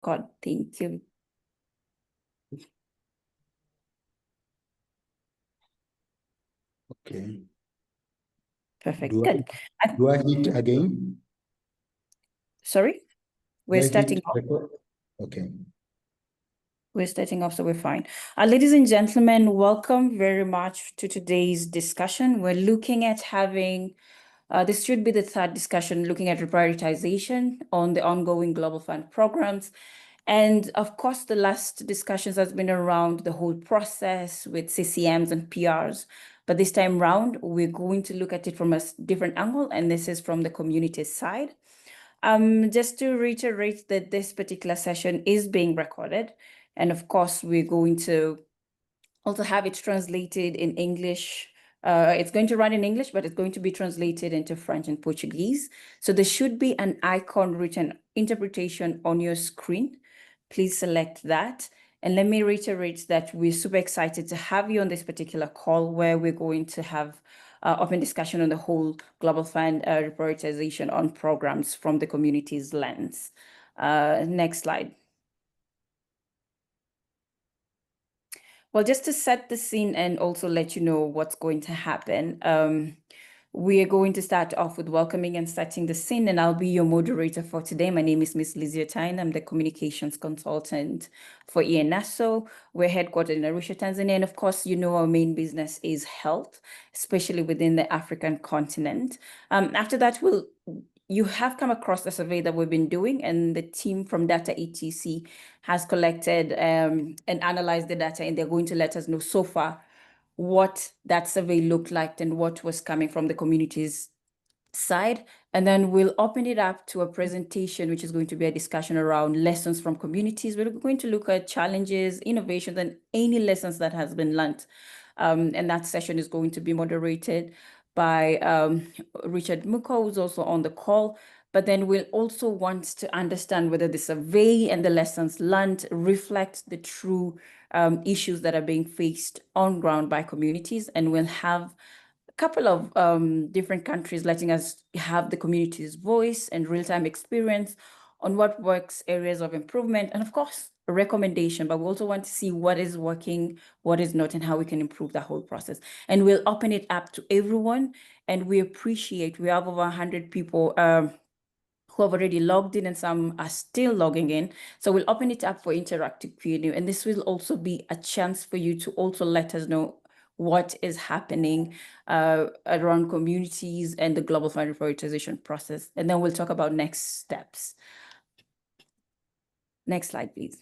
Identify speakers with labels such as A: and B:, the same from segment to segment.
A: God, thank you.
B: Okay.
A: Perfect.
B: Do
A: Good.
B: do I hit again?
A: Sorry? We're
B: Do I
A: starting
B: hit
A: off.
B: record? Okay.
A: We're starting off, so we're fine. Ladies and gentlemen, welcome very much to today's discussion. We're looking at having, this should be the third discussion, looking at reprioritization on the ongoing Global Fund programs. And of course, the last discussions has been around the whole process with CCMs and PRs. But this time round, we're going to look at it from a different angle, and this is from the community side. Just to reiterate that this particular session is being recorded. And of course, we're going to also have it translated in English. It's going to run in English, but it's going to be translated into French and Portuguese. So there should be an icon written interpretation on your screen. Please select that. And let me reiterate that we're super excited to have you on this particular call where we're going to have open discussion on the whole Global Fund reprioritization on programs from the community's lens. Next slide. Well, just to set the scene and also let you know what's going to happen, we are going to start off with welcoming and setting the scene, and I'll be your moderator for today. My name is Miss Lizzie Otain. I'm the communications consultant for ENASO. We're headquartered in Arusha, Tanzania, and of course, you know our main business is health, especially within the African continent. After that, you have come across a survey that we've been doing, and the team from Data ETC has collected and analyzed the data, and they're going to let us know so far what that survey looked like and what was coming from the community's side. And then we'll open it up to a presentation, which is going to be a discussion around lessons from communities. We're going to look at challenges, innovations, and any lessons that has been learned. And that session is going to be moderated by Richard Muko, who's also on the call. But then we'll also want to understand whether the survey and the lessons learned reflect the true issues that are being faced on ground by communities. And we'll have a couple of different countries letting us have the community's voice and real-time experience on what works, areas of improvement, and of course, a recommendation, but we also want to see what is working, what is not, and how we can improve the whole process. And we'll open it up to everyone, and we appreciate, we have over 100 people who have already logged in and some are still logging in. So we'll open it up for interactive Q&A, and this will also be a chance for you to also let us know what is happening around communities and the global fund prioritization process. And then we'll talk about next steps. Next slide, please.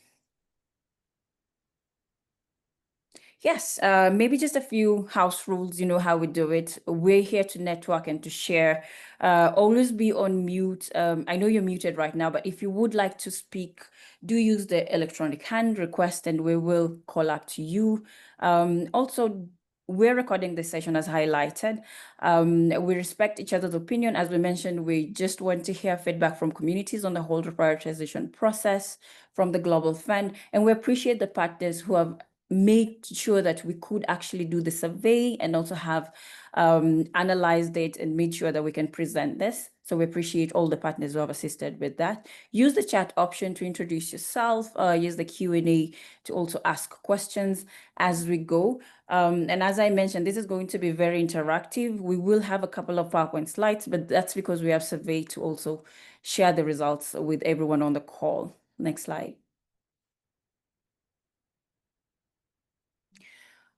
A: Yes, maybe just a few house rules, you know how we do it. We're here to network and to share. Always be on mute. I know you're muted right now, but if you would like to speak, do use the electronic hand request and we will call up to you. Also, we're recording this session as highlighted. We respect each other's opinion. As we mentioned, we just want to hear feedback from communities on the whole reprioritization process from the Global Fund. And we appreciate the partners who have made sure that we could actually do the survey and also have analyzed it and made sure that we can present this. So we appreciate all the partners who have assisted with that. Use the chat option to introduce yourself. Use the Q&A to also ask questions as we go. And as I mentioned, this is going to be very interactive. We will have a couple of PowerPoint slides, but that's because we have surveyed to also share the results with everyone on the call. Next slide.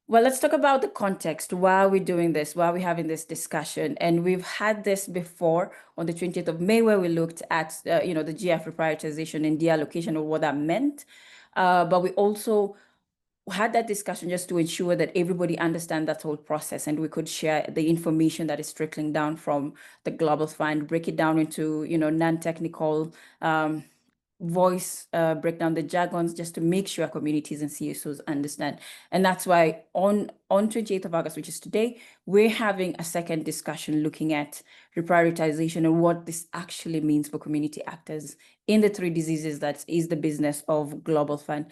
A: Well, let's talk about the context. Why are we doing this? Why are we having this discussion? And we've had this before on the 20th of May, where we looked at, the GF reprioritization and deallocation of what that meant. But we also had that discussion just to ensure that everybody understand that whole process and we could share the information that is trickling down from the Global Fund, break it down into, non-technical voice, break down the jargons just to make sure communities and CSOs understand. And that's why on 28th of August, which is today, we're having a second discussion looking at reprioritization and what this actually means for community actors in the three diseases that is the business of Global Fund.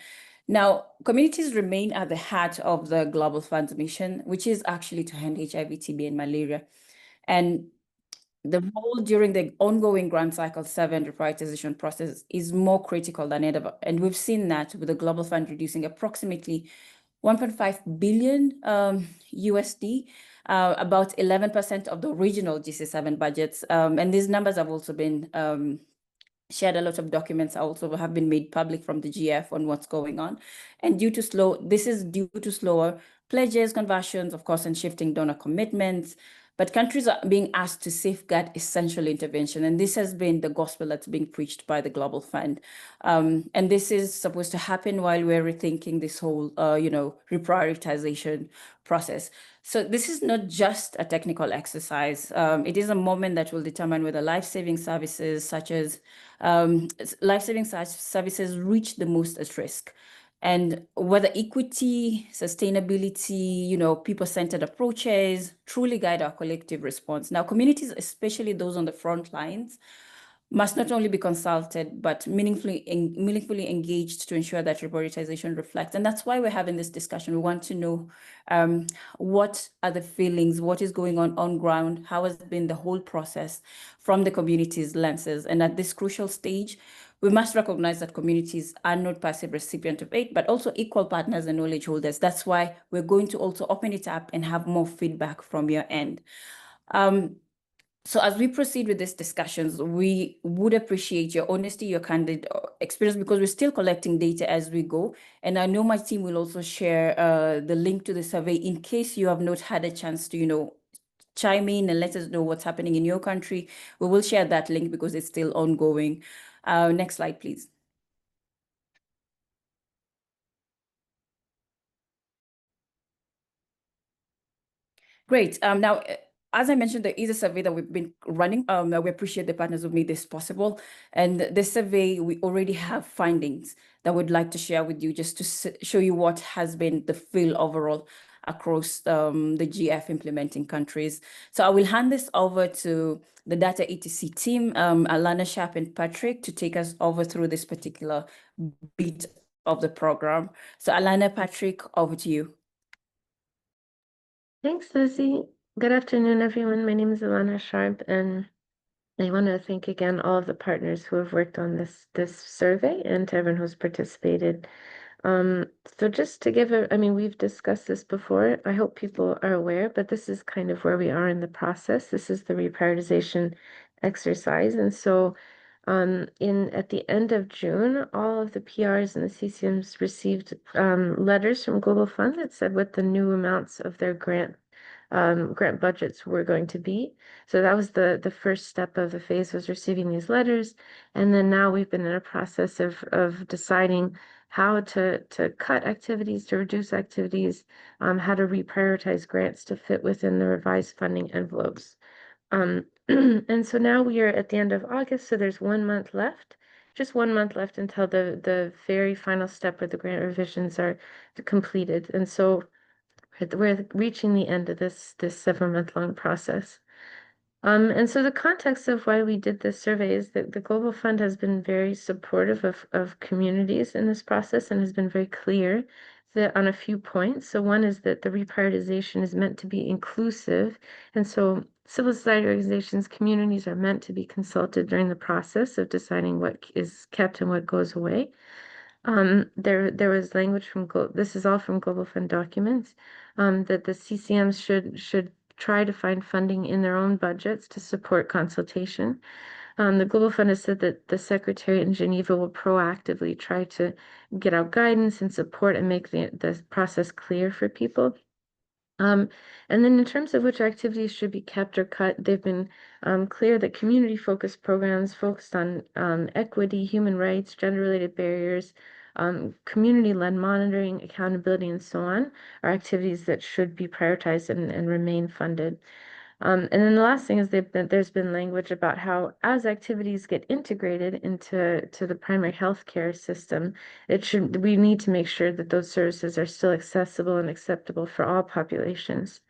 A: Now, communities remain at the heart of the Global Fund's mission, which is actually to end HIV, TB, and malaria. And the role during the ongoing grant cycle 7 reprioritization process is more critical than ever. And we've seen that with the Global Fund reducing approximately 1.5 billion USD, about 11% of the regional GC7 budgets. And these numbers have also been shared. A lot of documents also have been made public from the GF on what's going on. And this is due to slower pledges, conversions, of course, and shifting donor commitments. But countries are being asked to safeguard essential intervention. And this has been the gospel that's being preached by the Global Fund. And this is supposed to happen while we're rethinking this whole, reprioritization process. So this is not just a technical exercise. It is a moment that will determine whether life-saving services such as life-saving services reach the most at risk. And whether equity, sustainability, people-centered approaches truly guide our collective response. Now, communities, especially those on the front lines, must not only be consulted, but meaningfully engaged to ensure that reprioritization reflects. And that's why we're having this discussion. We want to know what are the feelings, what is going on ground, how has been the whole process from the community's lenses. And at this crucial stage, we must recognize that communities are not passive recipients of aid, but also equal partners and knowledge holders. That's why we're going to also open it up and have more feedback from your end. So as we proceed with these discussions, we would appreciate your honesty, your candid experience, because we're still collecting data as we go. And I know my team will also share the link to the survey in case you have not had a chance to, chime in and let us know what's happening in your country. We will share that link because it's still ongoing. Next slide, please. Great. Now, as I mentioned, there is a survey that we've been running. We appreciate the partners who made this possible. And this survey, we already have findings that we'd like to share with you just to show you what has been the feel overall across the GF implementing countries. So I will hand this over to the Data ETC team, Alana Sharp and Patrick, to take us over through this particular bit of the program. So Alana, Patrick, over to you.
C: Thanks, Lizzie. Good afternoon, everyone. My name is Ilana Sharp, and I want to thank again all of the partners who have worked on this survey and to everyone who's participated. So just to give we've discussed this before. I hope people are aware, but this is kind of where we are in the process. This is the reprioritization exercise. And so at the end of June, all of the PRs and the CCMs received letters from Global Fund that said what the new amounts of their grant budgets were going to be. So that was the first step of the phase, was receiving these letters. And then now we've been in a process of deciding how to cut activities, to reduce activities, how to reprioritize grants to fit within the revised funding envelopes. And so now we are at the end of August, so there's 1 month left, just 1 month left until the very final step where the grant revisions are completed. And so we're reaching the end of this 7-month-long process. And so the context of why we did this survey is that the Global Fund has been very supportive of communities in this process and has been very clear that on a few points. So one is that the reprioritization is meant to be inclusive. And so civil society organizations, communities are meant to be consulted during the process of deciding what is kept and what goes away. There was language from this is all from Global Fund documents, that the CCMs should try to find funding in their own budgets to support consultation. The Global Fund has said that the Secretariat in Geneva will proactively try to get out guidance and support and make the process clear for people. And then in terms of which activities should be kept or cut, they've been clear that community-focused programs focused on equity, human rights, gender-related barriers, community-led monitoring, accountability, and so on are activities that should be prioritized and remain funded. And then the last thing is there's been language about how as activities get integrated into the primary health care system, we need to make sure that those services are still accessible and acceptable for all populations.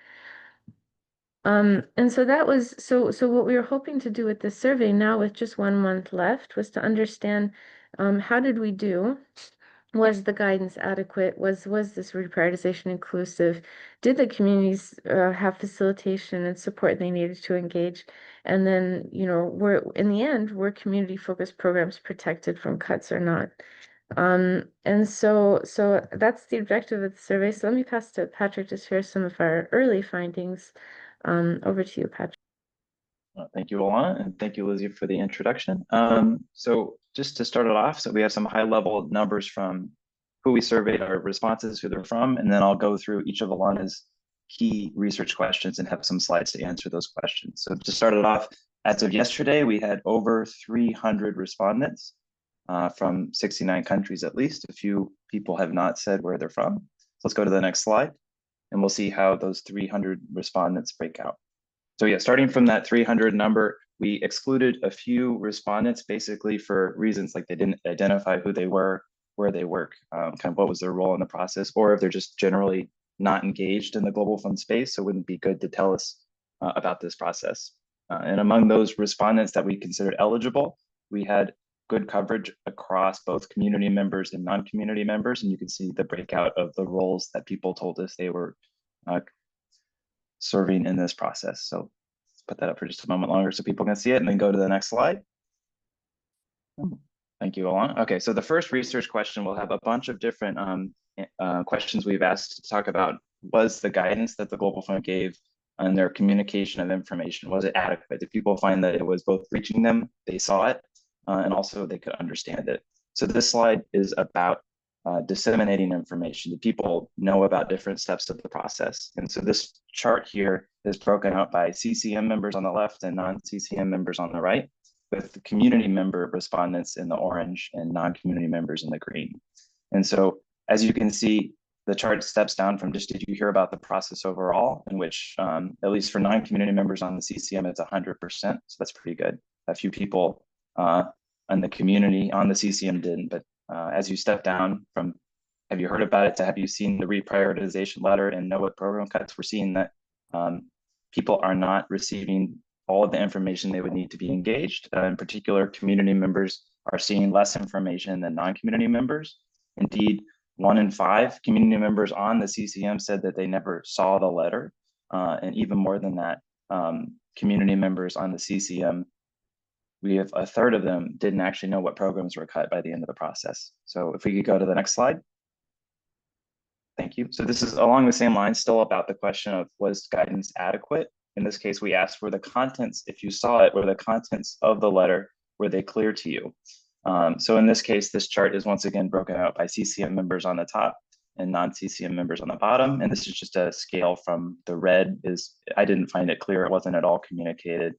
C: And so that was so what we were hoping to do with this survey now with just 1 month left was to understand how did we do Was the guidance adequate? Was this reprioritization inclusive? Did the communities have facilitation and support they needed to engage? And then, you know, in the end, were community-focused programs protected from cuts or not? And so that's the objective of the survey. So let me pass to Patrick to share some of our early findings. Over to you, Patrick.
D: Thank you, Alana, and thank you, Lizzie, for the introduction. So just to start it off, so we have some high-level numbers from who we surveyed, our responses, who they're from, and then I'll go through each of Alana's key research questions and have some slides to answer those questions. So to start it off, as of yesterday, we had over 300 respondents from 69 countries at least. A few people have not said where they're from. So let's go to the next slide, and we'll see how those 300 respondents break out. So yeah, starting from that 300 number, we excluded a few respondents basically for reasons like they didn't identify who they were, where they work, kind of what was their role in the process, or if they're just generally not engaged in the global fund space, so it wouldn't be good to tell us about this process. And among those respondents that we considered eligible, we had good coverage across both community members and non-community members, and you can see the breakout of the roles that people told us they were serving in this process. So let's put that up for just a moment longer so people can see it, and then go to the next slide. Thank you, Alana. Okay, so the first research question will have a bunch of different questions we've asked to talk about. Was the guidance that the Global Fund gave on their communication of information, was it adequate? Did people find that it was both reaching them, they saw it, and also they could understand it? So this slide is about disseminating information. Do people know about different steps of the process? And so this chart here is broken out by CCM members on the left and non-CCM members on the right, with the community member respondents in the orange and non-community members in the green. And so as you can see, the chart steps down from just did you hear about the process overall, in which at least for non-community members on the CCM, it's 100%. So that's pretty good. A few people in the community on the CCM didn't, but as you step down from have you heard about it to have you seen the reprioritization letter and know what program cuts, we're seeing that people are not receiving all of the information they would need to be engaged. In particular, community members are seeing less information than non-community members. Indeed, 1 in 5 community members on the CCM said that they never saw the letter. And even more than that, community members on the CCM, we have a third of them didn't actually know what programs were cut by the end of the process. So if we could go to the next slide. Thank you. So this is along the same line, still about the question of was guidance adequate? In this case, we asked were the contents, if you saw it, were the contents of the letter, were they clear to you? So in this case, this chart is once again broken out by CCM members on the top and non-CCM members on the bottom. And this is just a scale from the red is, I didn't find it clear, it wasn't at all communicated.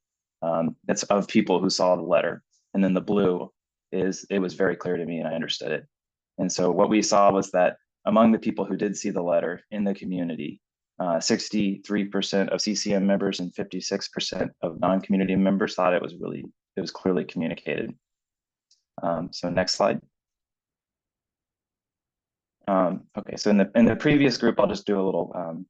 D: It's of people who saw the letter. And then the blue is, it was very clear to me and I understood it. And so what we saw was that among the people who did see the letter in the community, 63% of CCM members and 56% of non-community members thought it was clearly communicated. So next slide. Okay, so in the previous group, I'll just do a little kind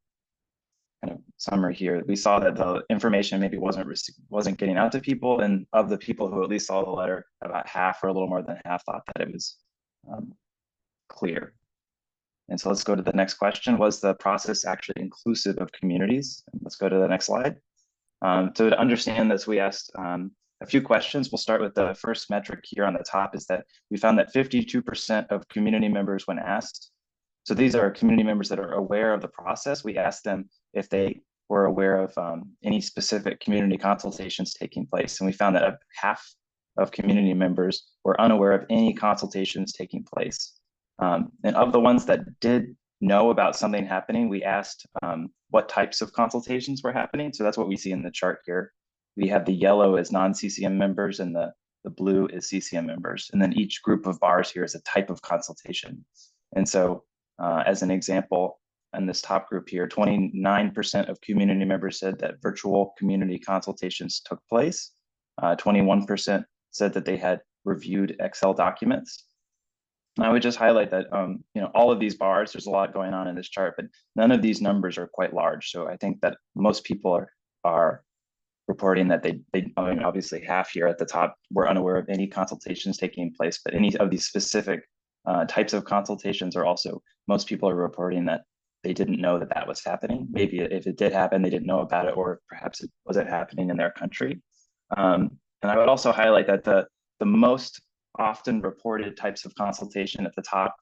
D: of summary here. We saw that the information maybe wasn't getting out to people, and of the people who at least saw the letter, about half or a little more than half thought that it was clear. And so let's go to the next question. Was the process actually inclusive of communities? Let's go to the next slide. So to understand this, we asked a few questions. We'll start with the first metric here on the top is that we found that 52% of community members when asked, so these are community members that are aware of the process. We asked them if they were aware of any specific community consultations taking place. And we found that half of community members were unaware of any consultations taking place. And of the ones that did know about something happening, we asked what types of consultations were happening. So that's what we see in the chart here. We have the yellow as non-CCM members and the blue is CCM members. And then each group of bars here is a type of consultation. And so as an example, in this top group here, 29% of community members said that virtual community consultations took place. 21% said that they had reviewed Excel documents. I would just highlight that all of these bars, there's a lot going on in this chart, but none of these numbers are quite large. So I think that most people are reporting that they I mean, obviously half here at the top were unaware of any consultations taking place, but any of these specific Types of consultations are also, most people are reporting that they didn't know that that was happening. Maybe if it did happen, they didn't know about it, or perhaps it wasn't happening in their country. And I would also highlight that the most often reported types of consultation at the top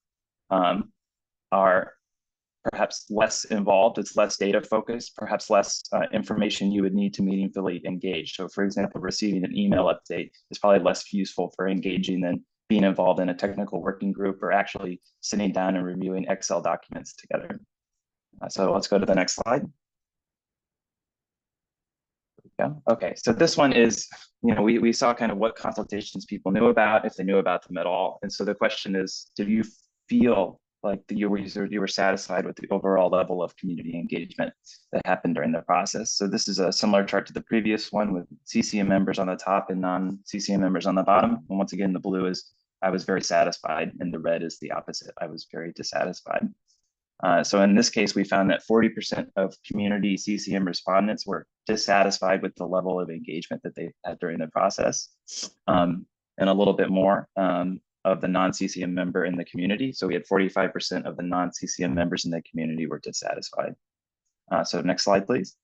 D: are perhaps less involved, it's less data focused, perhaps less information you would need to meaningfully engage. So for example, receiving an email update is probably less useful for engaging than being involved in a technical working group or actually sitting down and reviewing Excel documents together. So let's go to the next slide. Yeah. Okay, so this one is, we saw kind of what consultations people knew about, if they knew about them at all. And so the question is, did you feel like you were satisfied with the overall level of community engagement that happened during the process? So this is a similar chart to the previous one with CCM members on the top and non-CCM members on the bottom. And once again, the blue is I was very satisfied, and the red is the opposite. I was very dissatisfied. So in this case, we found that 40% of community CCM respondents were dissatisfied with the level of engagement that they had during the process, and a little bit more of the non-CCM member in the community. So we had 45% of the non-CCM members in the community were dissatisfied. So next slide, please.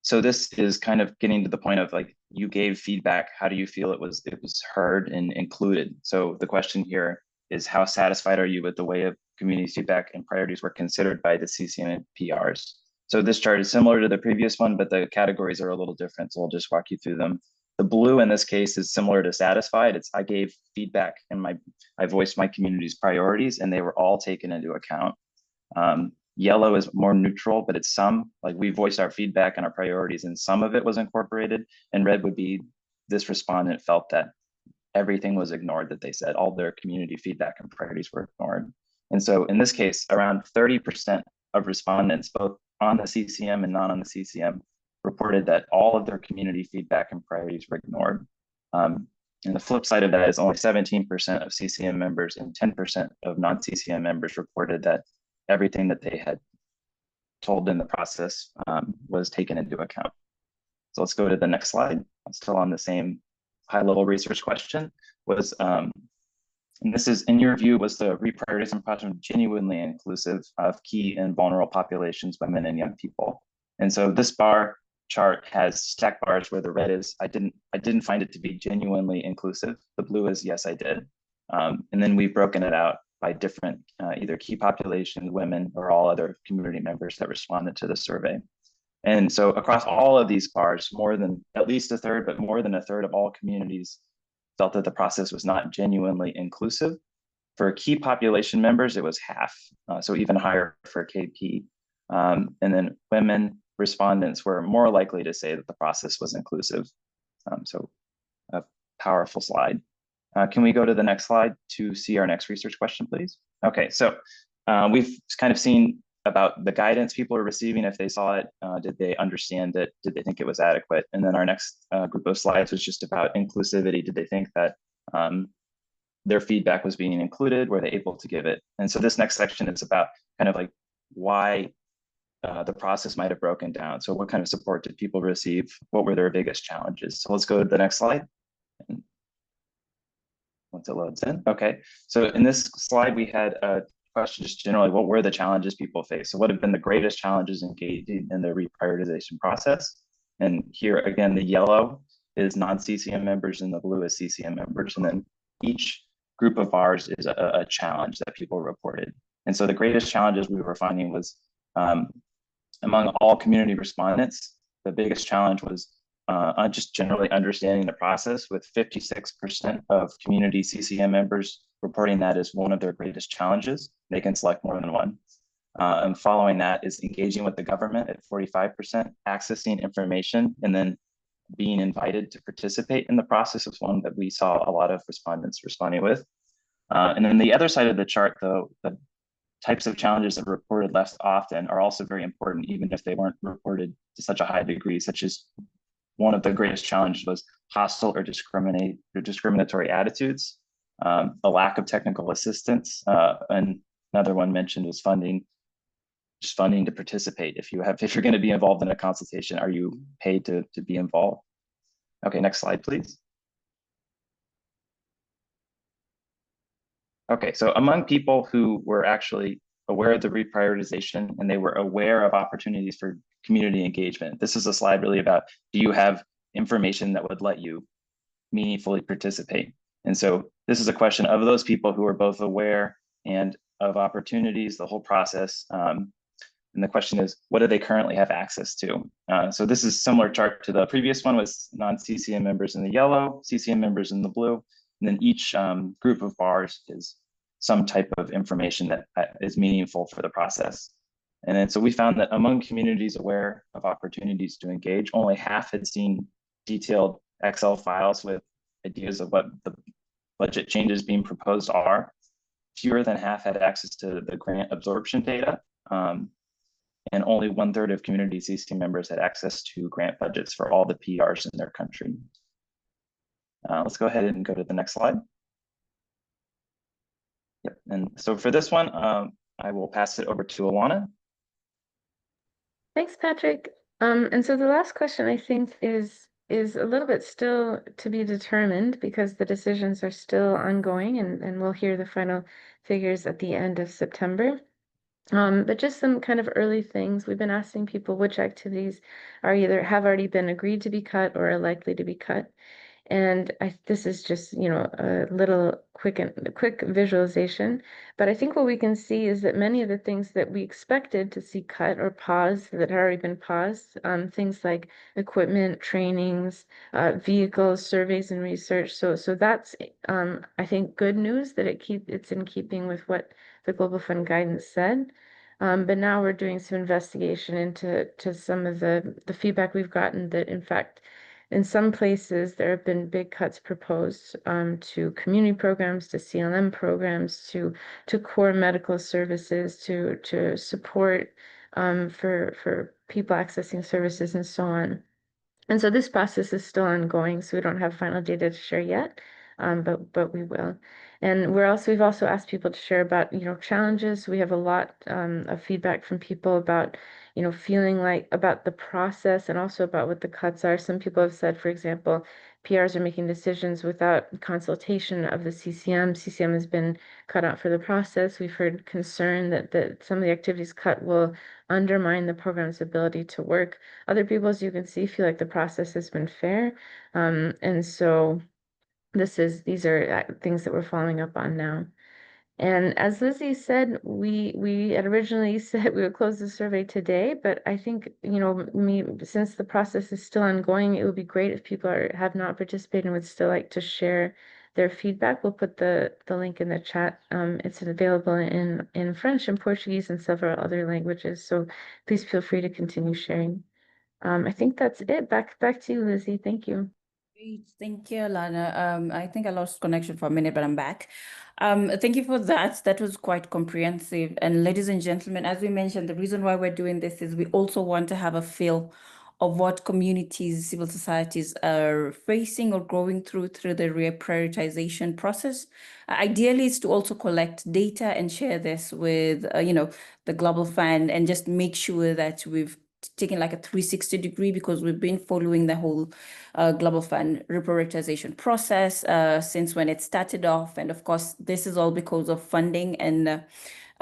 D: So this is kind of getting to the point of like, you gave feedback. How do you feel it was heard and included? So the question here is, how satisfied are you with the way of community feedback and priorities were considered by the CCM and PRs? So this chart is similar to the previous one, but the categories are a little different. So I'll just walk you through them. The blue in this case is similar to satisfied. It's I gave feedback and I voiced my community's priorities, and they were all taken into account. Yellow is more neutral, but it's some, like we voiced our feedback and our priorities, and some of it was incorporated. And red would be this respondent felt that everything was ignored that they said, all their community feedback and priorities were ignored. And so in this case, around 30% of respondents, both on the CCM and not on the CCM, reported that all of their community feedback and priorities were ignored. And the flip side of that is only 17% of CCM members and 10% of non-CCM members reported that everything that they had told in the process was taken into account. So let's go to the next slide. I'm still on the same high-level research question. Was, and this is, in your view, was the reprioritization project genuinely inclusive of key and vulnerable populations, women and young people? And so this bar chart has stack bars where the red is, I didn't find it to be genuinely inclusive. The blue is, yes, I did. And then we've broken it out by different, either key population, women, or all other community members that responded to the survey. And so across all of these bars, more than at least a third, but more than a third of all communities felt that the process was not genuinely inclusive. For key population members, it was half, so even higher for KP. And then women respondents were more likely to say that the process was inclusive. So a powerful slide. Can we go to the next slide to see our next research question, please? Okay, so we've kind of seen about the guidance people are receiving, if they saw it, did they understand it, did they think it was adequate? And then our next group of slides was just about inclusivity. Did they think that their feedback was being included? Were they able to give it? And so this next section is about kind of like why the process might have broken down. So what kind of support did people receive? What were their biggest challenges? So let's go to the next slide. Once it loads in. Okay, so in this slide, we had a question just generally, what were the challenges people face? So what have been the greatest challenges engaging in the reprioritization process? And here again, the yellow is non-CCM members and the blue is CCM members. And then each group of bars is a challenge that people reported. And so the greatest challenges we were finding was among all community respondents, the biggest challenge was just generally understanding the process, with 56% of community CCM members reporting that as one of their greatest challenges. They can select more than one. And following that is engaging with the government at 45%, accessing information, and then being invited to participate in the process was one that we saw a lot of respondents responding with. And then the other side of the chart, though, the types of challenges that are reported less often are also very important, even if they weren't reported to such a high degree, such as one of the greatest challenges was hostile or discriminatory attitudes, the lack of technical assistance, and another one mentioned was funding, just funding to participate. If you're going to be involved in a consultation, are you paid to be involved? Okay, next slide, please. Okay, so among people who were actually aware of the reprioritization and they were aware of opportunities for community engagement, this is a slide really about, do you have information that would let you meaningfully participate? And so this is a question of those people who are both aware and of opportunities, the whole process. And the question is, what do they currently have access to? So this is similar chart to the previous one with non-CCM members in the yellow, CCM members in the blue, and then each group of bars is some type of information that is meaningful for the process. And then so we found that among communities aware of opportunities to engage, only half had seen detailed Excel files with ideas of what the budget changes being proposed are. Fewer than half had access to the grant absorption data. And only 1/3 of community CC members had access to grant budgets for all the PRs in their country. Let's go ahead and go to the next slide. Yep. And so for this one, I will pass it over to Alana.
C: Thanks, Patrick. And so the last question I think is a little bit still to be determined because the decisions are still ongoing and we'll hear the final figures at the end of September. But just some kind of early things. We've been asking people which activities are either have already been agreed to be cut or are likely to be cut. And this is just, a little quick visualization. But I think what we can see is that many of the things that we expected to see cut or paused that had already been paused, things like equipment, trainings, vehicles, surveys, and research. So that's, I think, good news that it's in keeping with what the Global Fund guidance said. But now we're doing some investigation into some of the feedback we've gotten that, in fact, in some places, there have been big cuts proposed to community programs, to CLM programs, to core medical services, to support for people accessing services and so on. And so this process is still ongoing, so we don't have final data to share yet, but we will. And we've also asked people to share about, challenges. We have a lot of feedback from people about, feeling like about the process and also about what the cuts are. Some people have said, for example, PRs are making decisions without consultation of the CCM. CCM has been cut out for the process. We've heard concern that some of the activities cut will undermine the program's ability to work. Other people, as you can see, feel like the process has been fair. And so these are things that we're following up on now. And as Lizzie said, we had originally said we would close the survey today, but I think, since the process is still ongoing, it would be great if people have not participated and would still like to share their feedback. We'll put the link in the chat. It's available in French and Portuguese and several other languages. So please feel free to continue sharing. I think that's it. Back to you, Lizzie. Thank you.
A: Great. Thank you, Alana. I think I lost connection for a minute, but I'm back. Thank you for that. That was quite comprehensive. And ladies and gentlemen, as we mentioned, the reason why we're doing this is we also want to have a feel of what communities, civil societies are facing or going through the reprioritization process. Ideally, is to also collect data and share this with, the Global Fund and just make sure that we've taken like a 360 degree because we've been following the whole Global Fund reprioritization process since when it started off. And of course, this is all because of funding and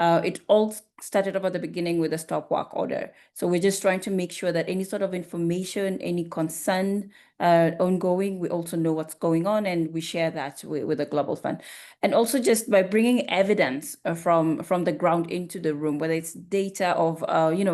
A: it all started off at the beginning with a stop work order. So we're just trying to make sure that any sort of information, any concern ongoing, we also know what's going on and we share that with the Global Fund. And also just by bringing evidence from the ground into the room, whether it's data of,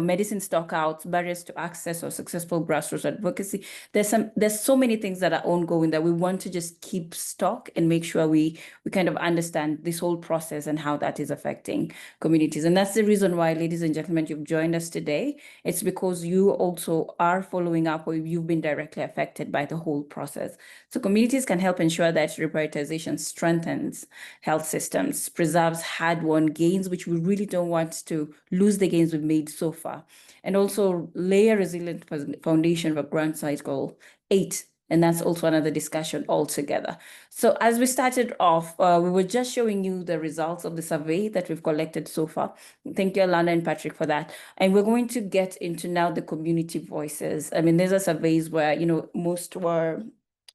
A: medicine stockouts, barriers to access or successful grassroots advocacy, there's so many things that are ongoing that we want to just keep stock and make sure we kind of understand this whole process and how that is affecting communities. And that's the reason why, ladies and gentlemen, you've joined us today. It's because you also are following up or you've been directly affected by the whole process. So communities can help ensure that reprioritization strengthens health systems, preserves hard-won gains, which we really don't want to lose the gains we've made so far, and also lay a resilient foundation for Grand Cycle 8. And that's also another discussion altogether. So as we started off, we were just showing you the results of the survey that we've collected so far. Thank you, Alana and Patrick, for that. And we're going to get into now the community voices. I mean, these are surveys where, most were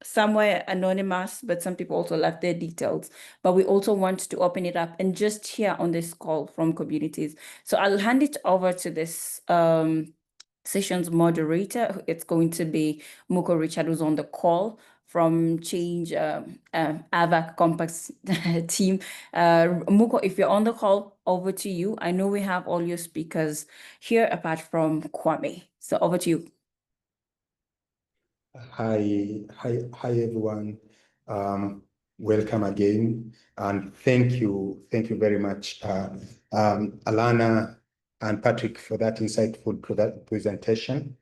A: somewhere anonymous, but some people also left their details. But we also want to open it up and just hear on this call from communities. So I'll hand it over to this session's moderator. It's going to be Muko Richard, who's on the call from Change AVAC Compass team. Muko, if you're on the call, over to you. I know we have all your speakers here apart from Kwame. So over to you.
B: Hi, everyone. Welcome again, and thank you very much, Alana and Patrick, for that insightful presentation.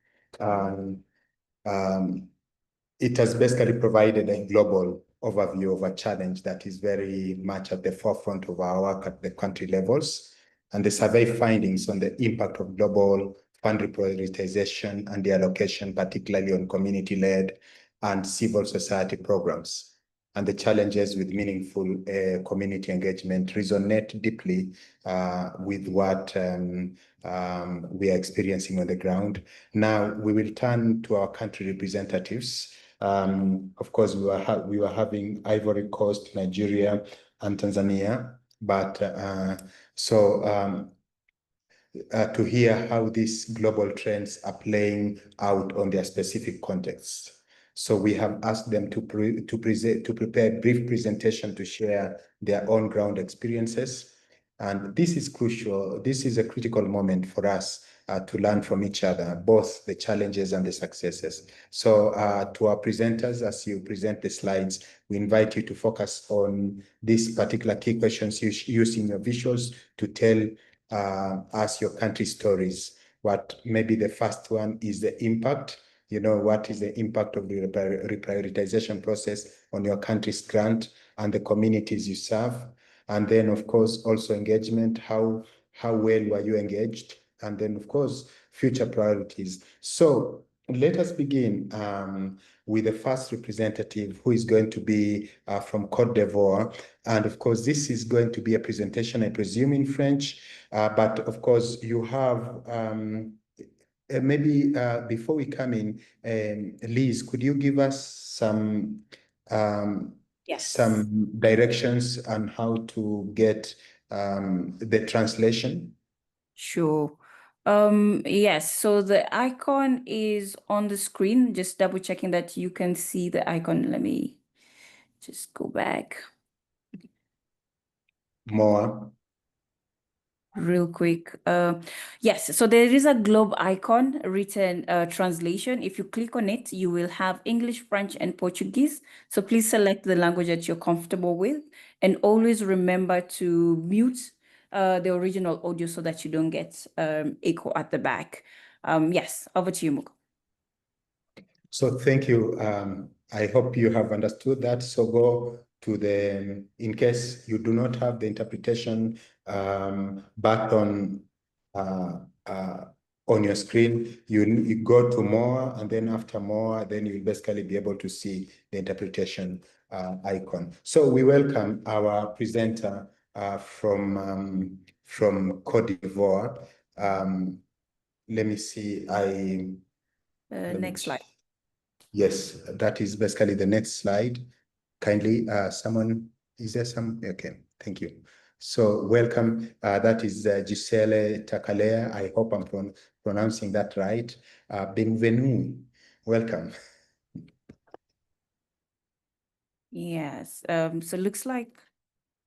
B: It has basically provided a global overview of a challenge that is very much at the forefront of our work at the country levels, and the survey findings on the impact of global fund reprioritization and deallocation, particularly on community-led and civil society programs, and the challenges with meaningful community engagement resonate deeply with what we are experiencing on the ground. Now, we will turn to our country representatives. Of course, we were having Ivory Coast, Nigeria, and Tanzania, but to hear how these global trends are playing out on their specific contexts. So we have asked them to prepare a brief presentation to share their on ground experiences. And this is crucial. This is a critical moment for us to learn from each other, both the challenges and the successes. So to our presenters, as you present the slides, we invite you to focus on these particular key questions using your visuals to tell us your country stories. What maybe the first one is the impact. You know, what is the impact of the reprioritization process on your country's grant and the communities you serve? And then, of course, also engagement. How well were you engaged? And then, of course, future priorities. So let us begin with the first representative, who is going to be from Côte d'Ivoire. And of course, this is going to be a presentation, I presume, in French. But of course, you have maybe before we come in, Liz, could you give us some some directions on how to get the translation?
A: Sure. Yes, so the icon is on the screen. Just double checking that you can see the icon. Let me just go back
B: More.
A: real quick. Yes, so there is a globe icon written translation. If you click on it, you will have English, French, and Portuguese. So please select the language that you're comfortable with, and always remember to mute the original audio so that you don't get echo at the back. Yes, over to you, Muko.
B: So thank you. I hope you have understood that. So go to the, in case you do not have the interpretation button on your screen, you go to more, and then after more, then you'll basically be able to see the interpretation icon. So we welcome our presenter from Côte d'Ivoire. Let me see,
A: Next slide.
B: Yes, that is basically the next slide. Kindly, someone, is there some? Okay, thank you. So welcome, that is Gisele Takalea. I hope I'm pronouncing that right. Bienvenue, welcome.
A: Yes, so looks like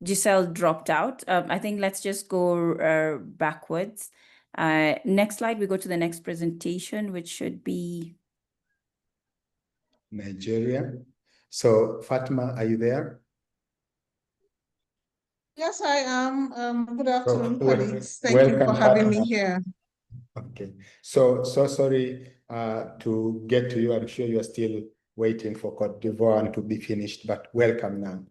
A: Giselle dropped out. I think let's just go backwards. Next slide, we go to the next presentation, which should be
B: Nigeria. So Fatima, are you there?
E: Yes, I am. Good afternoon, colleagues. Thank you
B: Welcome,
E: for having
B: Fatima.
E: me here.
B: Okay, so sorry to get to you. I'm sure you are still waiting for Côte d'Ivoire to be finished, but welcome now.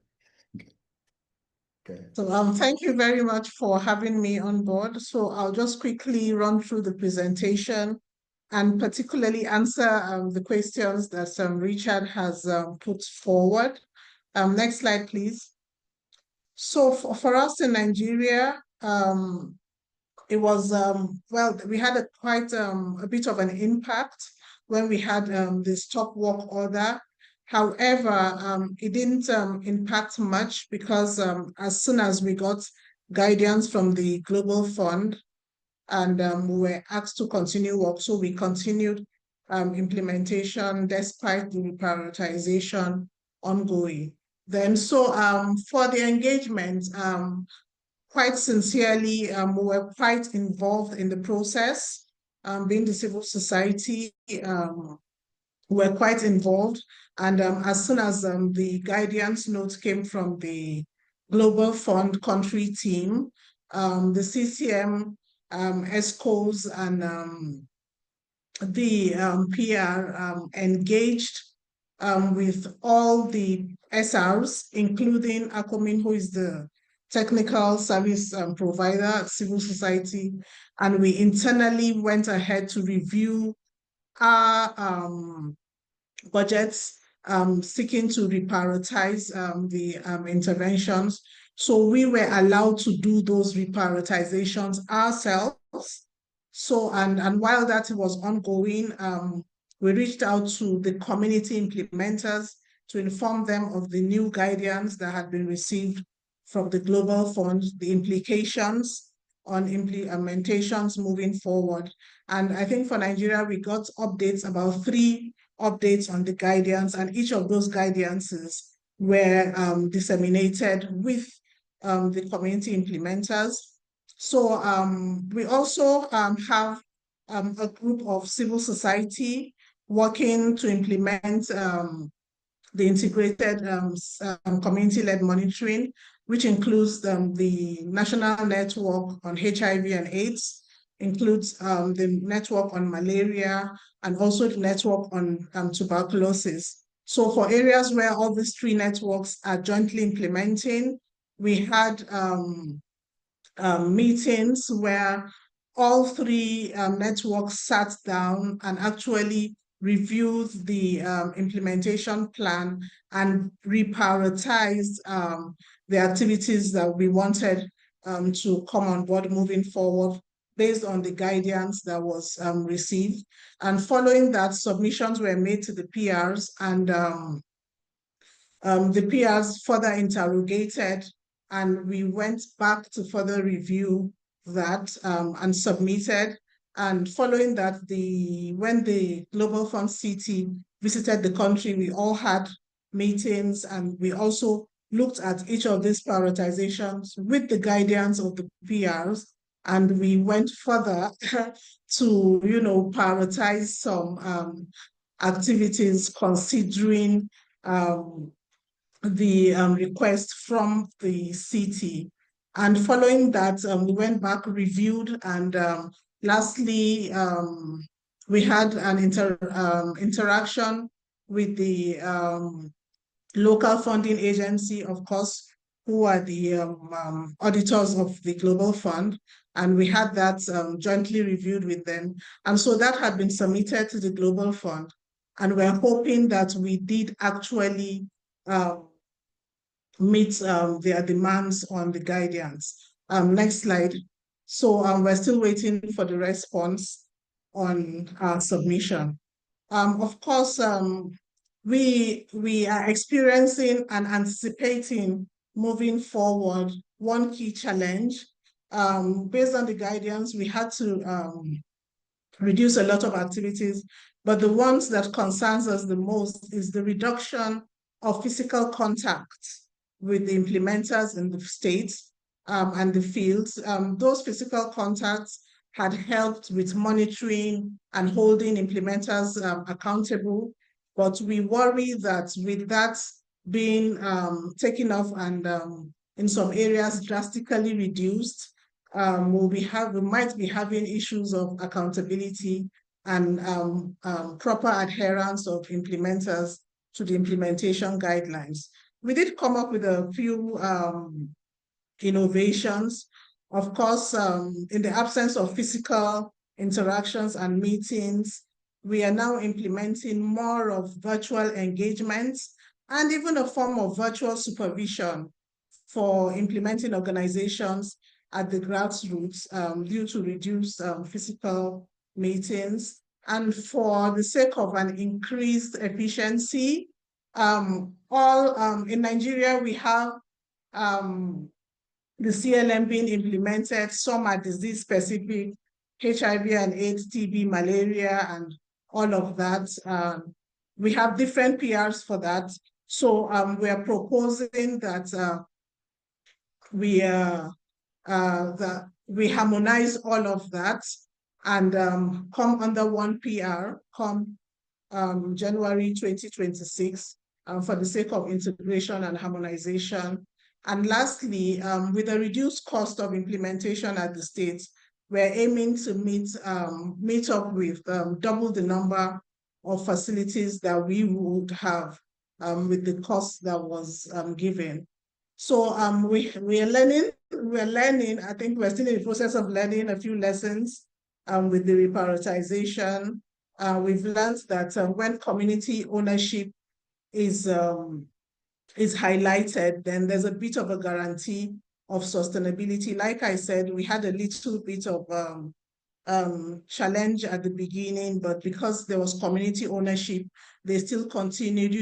B: Okay.
E: So thank you very much for having me on board. So I'll just quickly run through the presentation and particularly answer the questions that Richard has put forward. Next slide, please. So for us in Nigeria, it was, well, we had quite a bit of an impact when we had the stop work order However, it didn't impact much because as soon as we got guidance from the Global Fund and we were asked to continue work, so we continued implementation despite the reprioritization ongoing. Then, so for the engagement, quite sincerely, we were quite involved in the process, being the civil society, were quite involved. And as soon as the guidance note came from the Global Fund country team, the CCM, ESCOs, and the PR engaged with all the SRs, including ACOMIN, who is the technical service provider, civil society, and we internally went ahead to review our budgets, seeking to reprioritize the interventions. So we were allowed to do those reprioritizations ourselves. So, and while that was ongoing, we reached out to the community implementers to inform them of the new guidance that had been received from the Global Fund, the implications on implementations moving forward. And I think for Nigeria, we got updates, about 3 updates on the guidance, and each of those guidances were disseminated with the community implementers. So we also have a group of civil society working to implement the integrated community-led monitoring, which includes the National Network on HIV and AIDS, includes the network on malaria, and also the network on tuberculosis. So for areas where all these 3 networks are jointly implementing, we had meetings where all 3 networks sat down and actually reviewed the implementation plan and reprioritized the activities that we wanted to come on board moving forward based on the guidance that was received. And following that, submissions were made to the PRs, and the PRs further interrogated, and we went back to further review that and submitted. And following that, when the Global Fund CT visited the country, we all had meetings, and we also looked at each of these prioritizations with the guidance of the PRs, and we went further to, prioritize some activities considering the request from the city. And following that, we went back, reviewed, and lastly, we had an interaction with the local funding agency, of course, who are the auditors of the Global Fund, and we had that jointly reviewed with them. And so that had been submitted to the Global Fund, and we're hoping that we did actually meet their demands on the guidance. Next slide. So we're still waiting for the response on our submission. Of course, we are experiencing and anticipating moving forward one key challenge. Based on the guidance, we had to reduce a lot of activities, but the ones that concerns us the most is the reduction of physical contact with the implementers in the states and the fields. Those physical contacts had helped with monitoring and holding implementers accountable, but we worry that with that being taken off and in some areas drastically reduced, we might be having issues of accountability and proper adherence of implementers to the implementation guidelines. We did come up with a few innovations. Of course, in the absence of physical interactions and meetings, we are now implementing more of virtual engagements and even a form of virtual supervision for implementing organizations at the grassroots due to reduced physical meetings. And for the sake of an increased efficiency, In Nigeria, we have the CLM being implemented. Some are disease specific, HIV and AIDS, TB, malaria, and all of that. We have different PRs for that. So we are proposing that we harmonize all of that and come under one PR come January 2026 for the sake of integration and harmonization. And lastly, with a reduced cost of implementation at the states, we're aiming to meet up with double the number of facilities that we would have with the cost that was given. So we're learning, I think we're still in the process of learning a few lessons with the reprioritization. We've learned that when community ownership is highlighted, then there's a bit of a guarantee of sustainability. Like I said, we had a little bit of challenge at the beginning, but because there was community ownership, they still continued,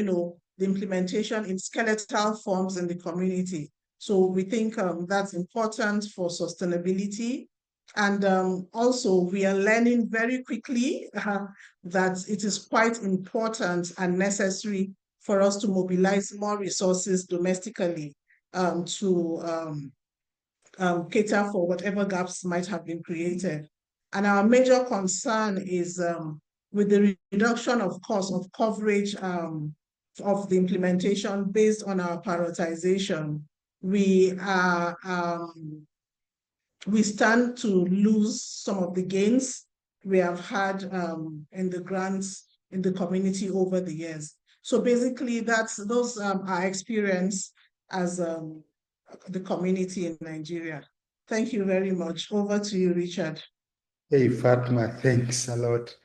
E: the implementation in skeletal forms in the community. So we think that's important for sustainability. And also, we are learning very quickly that it is quite important and necessary for us to mobilize more resources domestically to cater for whatever gaps might have been created. And our major concern is with the reduction of cost of coverage of the implementation based on our prioritization, we stand to lose some of the gains we have had in the grants in the community over the years. So basically, those are our experience as the community in Nigeria. Thank you very much. Over to you, Richard.
B: Hey, Fatma, thanks a lot.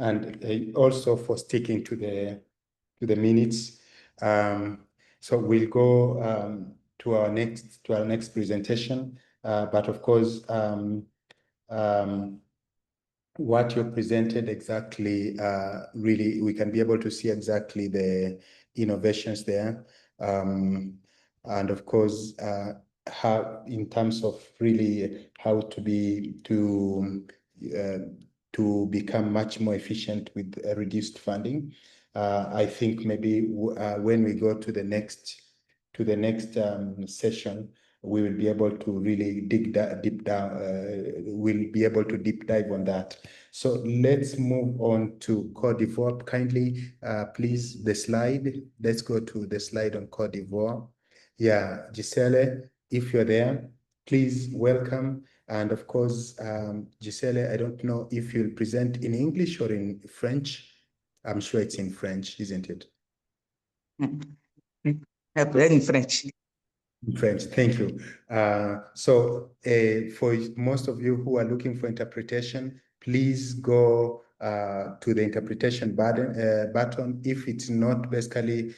B: And also for sticking to the minutes. So we'll go to our next presentation. But of course, what you presented exactly, really, we can be able to see exactly the innovations there. And of course, how in terms of really how to become much more efficient with reduced funding. I think maybe when we go to the next session, we will be able to really deep dive. We'll be able to deep dive on that. So let's move on to Côte d'Ivoire. Kindly, please, the slide. Let's go to the slide on Côte d'Ivoire. Yeah, Gisele, if you're there, please welcome. And of course, Gisele, I don't know if you'll present in English or in French. I'm sure it's in French, isn't it?
F: I present in French.
B: In French, thank you. So for most of you who are looking for interpretation, please go to the interpretation button. If it's not basically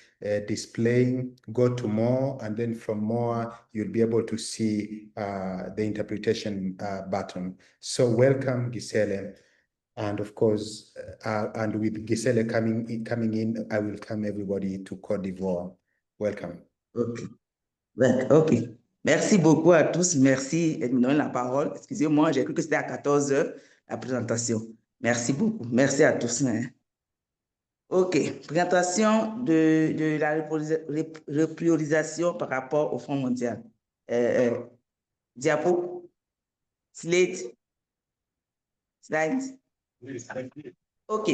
B: displaying, go to more, and then from more, you'll be able to see the interpretation button. So welcome, Gisele. And of course, and with Gisele coming in, I will come everybody to Côte d'Ivoire. Welcome.
F: Okay. Ok. Merci beaucoup à tous. Merci de me donner la parole. Excusez-moi, j'ai cru que c'était à 14 h la présentation. Merci beaucoup. Merci à tous. Ok. Présentation de la repriorisation par rapport au Fonds mondial. Diapo. Slide. Ok.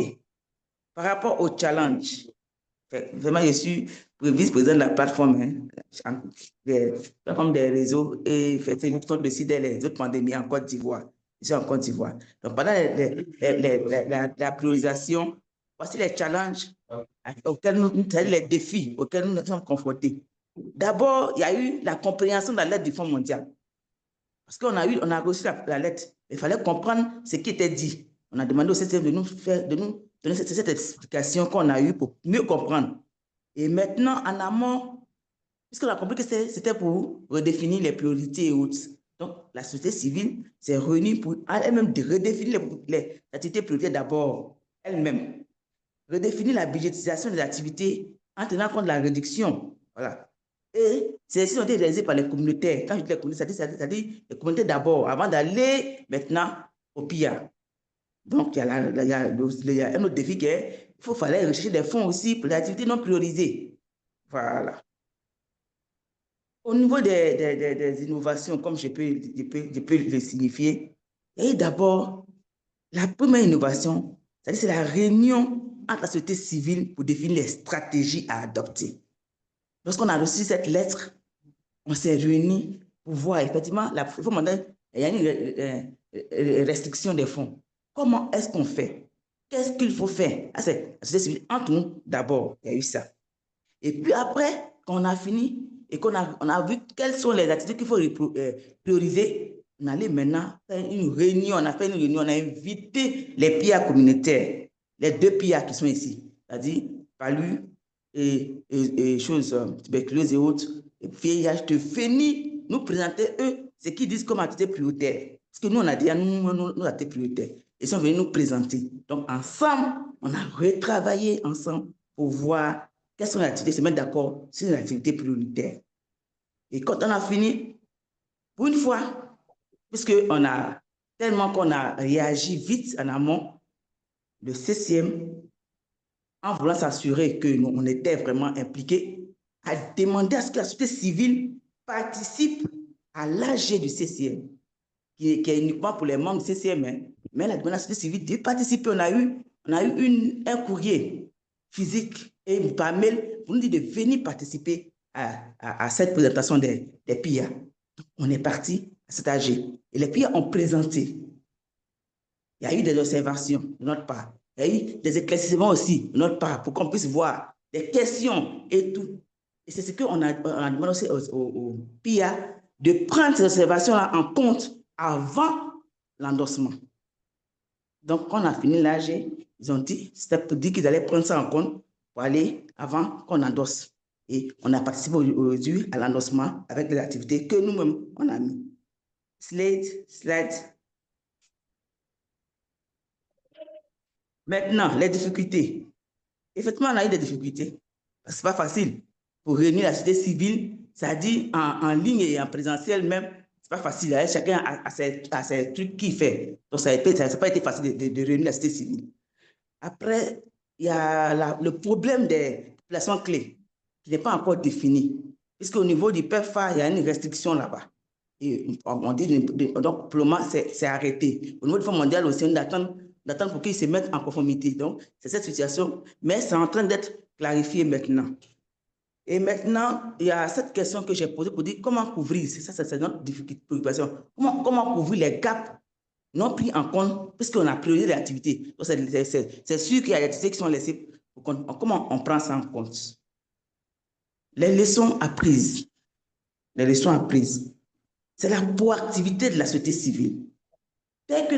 F: Par rapport au challenge. Vraiment, je suis vice-président de la plateforme, plateforme des réseaux et Facebook sont dessus les autres pandémies en Côte d'Ivoire. Je suis en Côte d'Ivoire. Donc, pendant la priorisation, voici les challenges auxquels les défis auxquels nous sommes confrontés. D'abord, il y a eu la compréhension de la lettre du Fonds mondial. Parce qu'on a reçu la lettre. Il fallait comprendre ce qui était dit. On a demandé au CCF de nous donner cette explication qu'on a eue pour mieux comprendre. Et maintenant, en amont, puisqu'on a compris que c'était pour redéfinir les priorités et autres. Donc, la société civile s'est réunie pour elle-même redéfinir les activités prioritaires d'abord, elle-même. redéfinir la budgétisation des activités en tenant compte de la réduction. Voilà. Et celles-ci ont été réalisées par les communautaires. Quand je dis les communautés, c'est-à-dire les communautés d'abord, avant d'aller maintenant au PIA. Donc, il y a un autre défi qui est, il fallait rechercher des fonds aussi pour les activités non priorisées. Voilà. Au niveau des innovations, comme je peux le signifier, il y a eu d'abord la première innovation, c'est-à-dire c'est la réunion entre la société civile pour définir les stratégies à adopter. Lorsqu'on a reçu cette lettre, on s'est réunis pour voir effectivement, il y a une restriction des fonds. Comment est-ce qu'on fait? Qu'est-ce qu'il faut faire? C'est la société civile, entre nous, d'abord, il y a eu ça. Et puis après, quand on a fini et qu'on a vu quelles sont les activités qu'il faut prioriser, on allait maintenant faire une réunion. On a fait une réunion, on a invité les PIA communautaires, les 2 PIA qui sont ici, c'est-à-dire Palu et choses, tuberculose et autres, et VIH, de venir nous présenter, eux, ce qu'ils disent comme activité prioritaire. Parce que nous, on a dit à nous activités prioritaires. Ils sont venus nous présenter. Donc, ensemble, on a retravaillé ensemble pour voir quelles sont les activités, se mettre d'accord sur une activité prioritaire. Et quand on a fini, pour une fois, puisqu'on a tellement qu'on a réagi vite en amont, le CCM, en voulant s'assurer qu'on était vraiment impliqués, a demandé à ce que la société civile participe à l'AG du CCM, qui est uniquement pour les membres du CCM, hein. Mais elle a demandé à la société civile de participer. On a eu un courrier physique et par mail pour nous dire de venir participer à cette présentation des PIA. On est parti à cet AG. Et les PIA ont présenté. Il y a eu des observations de notre part. Il y a eu des éclaircissements aussi de notre part pour qu'on puisse voir des questions et tout. Et c'est ce qu'on a demandé aussi aux PIA de prendre ces observations-là en compte avant l'endossement. Donc, quand on a fini l'AG, ils ont dit qu'ils allaient prendre ça en compte pour aller avant qu'on endosse. Et on a participé aujourd'hui à l'endossement avec les activités que nous-mêmes, on a mis. Slide. Maintenant, les difficultés. Effectivement, on a eu des difficultés. Ce n'est pas facile. Pour réunir la société civile, ça dit en ligne et en présentiel même, ce n'est pas facile. Hein? Chacun a ses trucs qu'il fait. Donc, ça n'a pas été facile de réunir la société civile. Après, il y a le problème des populations clés qui n'est pas encore défini. Puisqu'au niveau du PEFA, il y a une restriction là-bas. Et on dit, donc, pour le moment, c'est arrêté. Au niveau du Fonds mondial aussi, on d'attendre pour qu'ils se mettent en conformité. Donc, c'est cette situation, mais c'est en train d'être clarifié maintenant. Et maintenant, il y a cette question que j'ai posée pour dire comment couvrir, c'est notre difficulté, préoccupation, comment couvrir les gaps non pris en compte, puisqu'on a priorisé l'activité. C'est sûr qu'il y a des activités qui sont laissées. Comment on prend ça en compte? Les leçons apprises. C'est la proactivité de la société civile. Dès que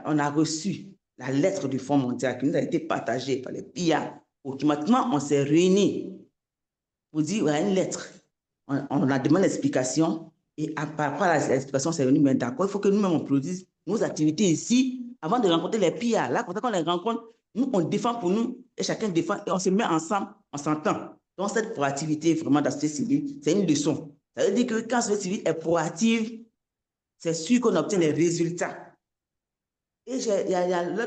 F: on a reçu la lettre du Fonds mondial qui nous a été partagée par les PIA, automatiquement, on s'est réunis pour dire, il y a une lettre. On a demandé l'explication et par rapport à l'explication, on s'est réunis, mais d'accord, il faut que nous-mêmes, on produise nos activités ici avant de rencontrer les PIA. Là, quand on les rencontre, nous, on défend pour nous et chacun défend et on se met ensemble, on s'entend. Donc, cette proactivité vraiment de la société civile, c'est une leçon. Ça veut dire que quand la société civile est proactive, c'est sûr qu'on obtient les résultats. Et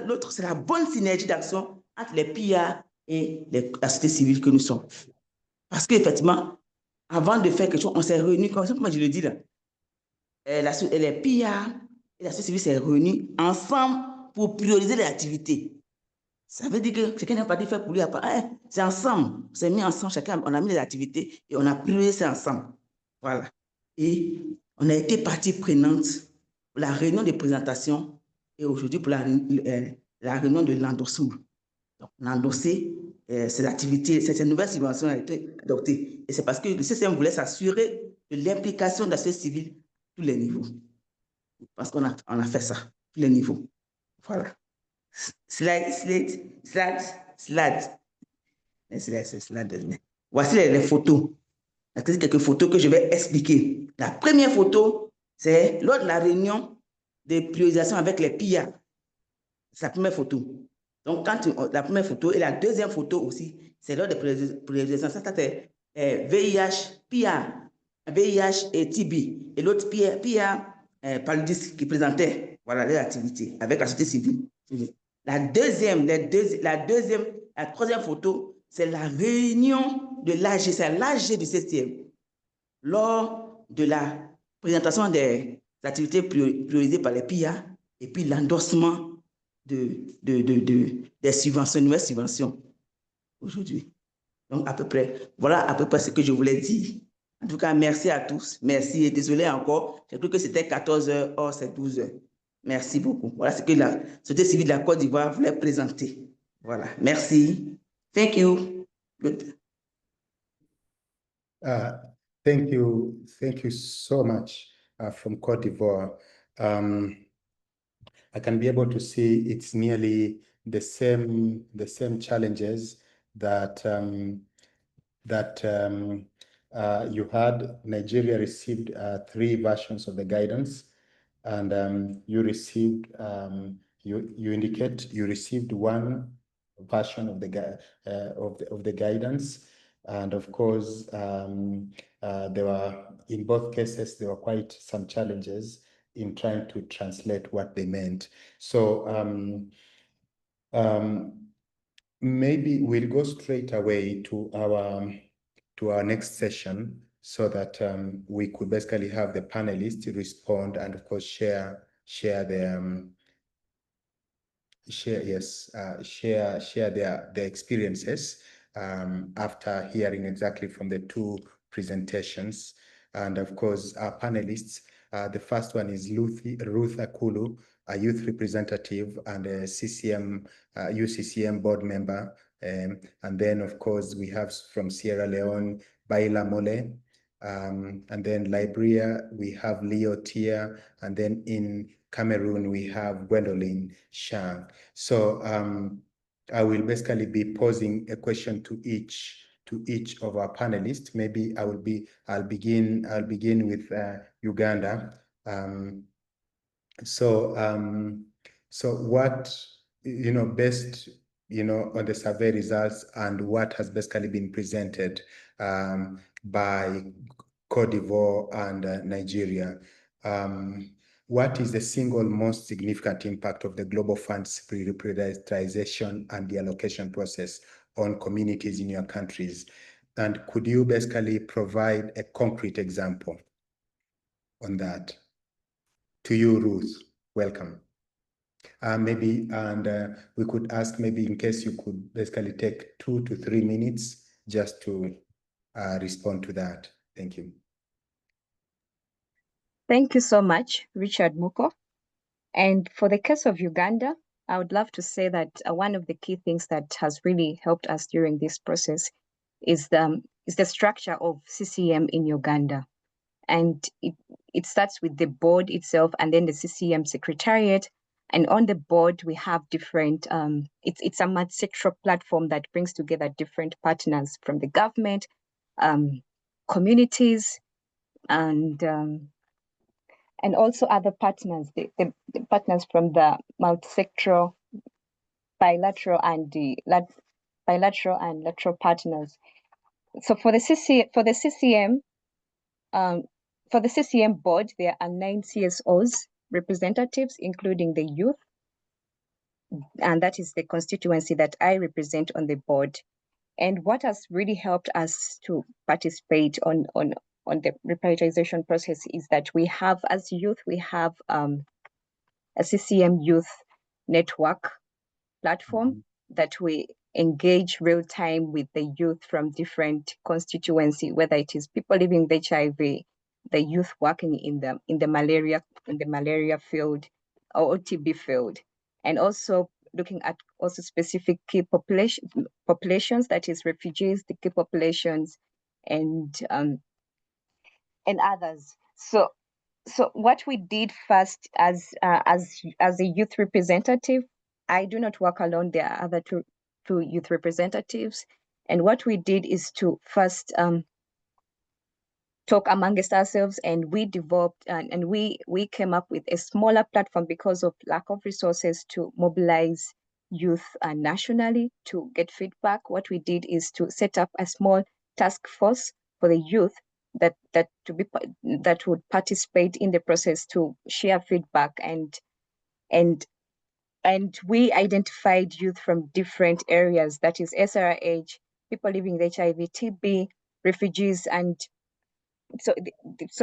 F: l'autre, c'est la bonne synergie d'action entre les PIA et la société civile que nous sommes. Parce qu'effectivement, avant de faire quelque chose, on s'est réunis, comme je le dis là, les PIA et la société civile s'est réunis ensemble pour prioriser les activités. Ça veut dire que chacun n'a pas dit faire pour lui. C'est ensemble, on s'est mis ensemble, chacun, on a mis les activités et on a priorisé ça ensemble. Voilà. Et on a été partie prenante pour la réunion de présentation et aujourd'hui pour la réunion de l'endossement. Donc, on a endossé ces activités, ces nouvelles subventions ont été adoptées. Et c'est parce que le CCM voulait s'assurer de l'implication de la société civile à tous les niveaux. Parce qu'on a fait ça, à tous les niveaux. Voilà. Slide. Voici les photos. Il y a quelques photos que je vais expliquer. La première photo, c'est lors de la réunion de priorisation avec les PIA. C'est la première photo. Donc, la première photo et la deuxième photo aussi, c'est lors des priorisations. Ça, c'est VIH, PIA, VIH et TB. Et l'autre, PIA, paludisme qui présentait voilà, les activités avec la société civile. La troisième photo, c'est la réunion de l'AG, c'est l'AG du 7e. Lors de la présentation des activités priorisées par les PIA et puis l'endossement des subventions, nouvelles subventions aujourd'hui. Donc, voilà à peu près ce que je voulais dire. En tout cas, merci à tous. Merci et désolé encore. J'ai cru que c'était 14 h, or c'est 12 h. Merci beaucoup. Voilà ce que la société civile de la Côte d'Ivoire voulait présenter. Voilà, merci. Thank you. Good.
B: Thank you so much from Côte d'Ivoire. I can be able to see it's nearly the same challenges that you had. Nigeria received 3 versions of the guidance, and you received you indicate you received 1 version of the guidance, and of course there were, in both cases, there were quite some challenges in trying to translate what they meant. So maybe we'll go straight away to our next session, so that we could basically have the panelists respond and of course share their experiences after hearing exactly from the 2 presentations. And of course, our panelists, the first one is Ruth Akulu, a youth representative and a UCCM board member. And then, of course, we have from Sierra Leone, Baila Mole. And then Liberia, we have Leo Tia. And then in Cameroon, we have Gwendolyn Shang. So I will basically be posing a question to each of our panelists. Maybe I'll begin with Uganda. So what, based, on the survey results and what has basically been presented by Côte d'Ivoire and Nigeria, what is the single most significant impact of the Global Fund's reprioritization and deallocation process on communities in your countries? And could you basically provide a concrete example on that? To you, Ruth, welcome. Maybe, and we could ask, maybe in case you could basically take 2 to 3 minutes just to respond to that. Thank you.
G: Thank you so much, Richard Muko. And for the case of Uganda, I would love to say that one of the key things that has really helped us during this process is the structure of CCM in Uganda. And it starts with the board itself and then the CCM secretariat. And on the board, we have different, it's a multi-sectoral platform that brings together different partners from the government, communities, and also other partners, the partners from the multi-sectoral, bilateral and lateral partners. So for the CCM board, there are 9 CSOs representatives, including the youth, and that is the constituency that I represent on the board. And what has really helped us to participate on the reprioritization process is that we have, as youth, we have a CCM youth network platform that we engage real time with the youth from different constituency, whether it is people living with HIV, the youth working in the malaria field or TB field, and also looking at also specific key populations, that is refugees, the key populations, and others. So what we did first as a youth representative, I do not work alone. There are other two youth representatives, and what we did is to first talk amongst ourselves, and we developed and we came up with a smaller platform because of lack of resources to mobilize youth nationally to get feedback. What we did is to set up a small task force for the youth that would participate in the process to share feedback, and we identified youth from different areas, that is SRH, people living with HIV, TB, refugees, and so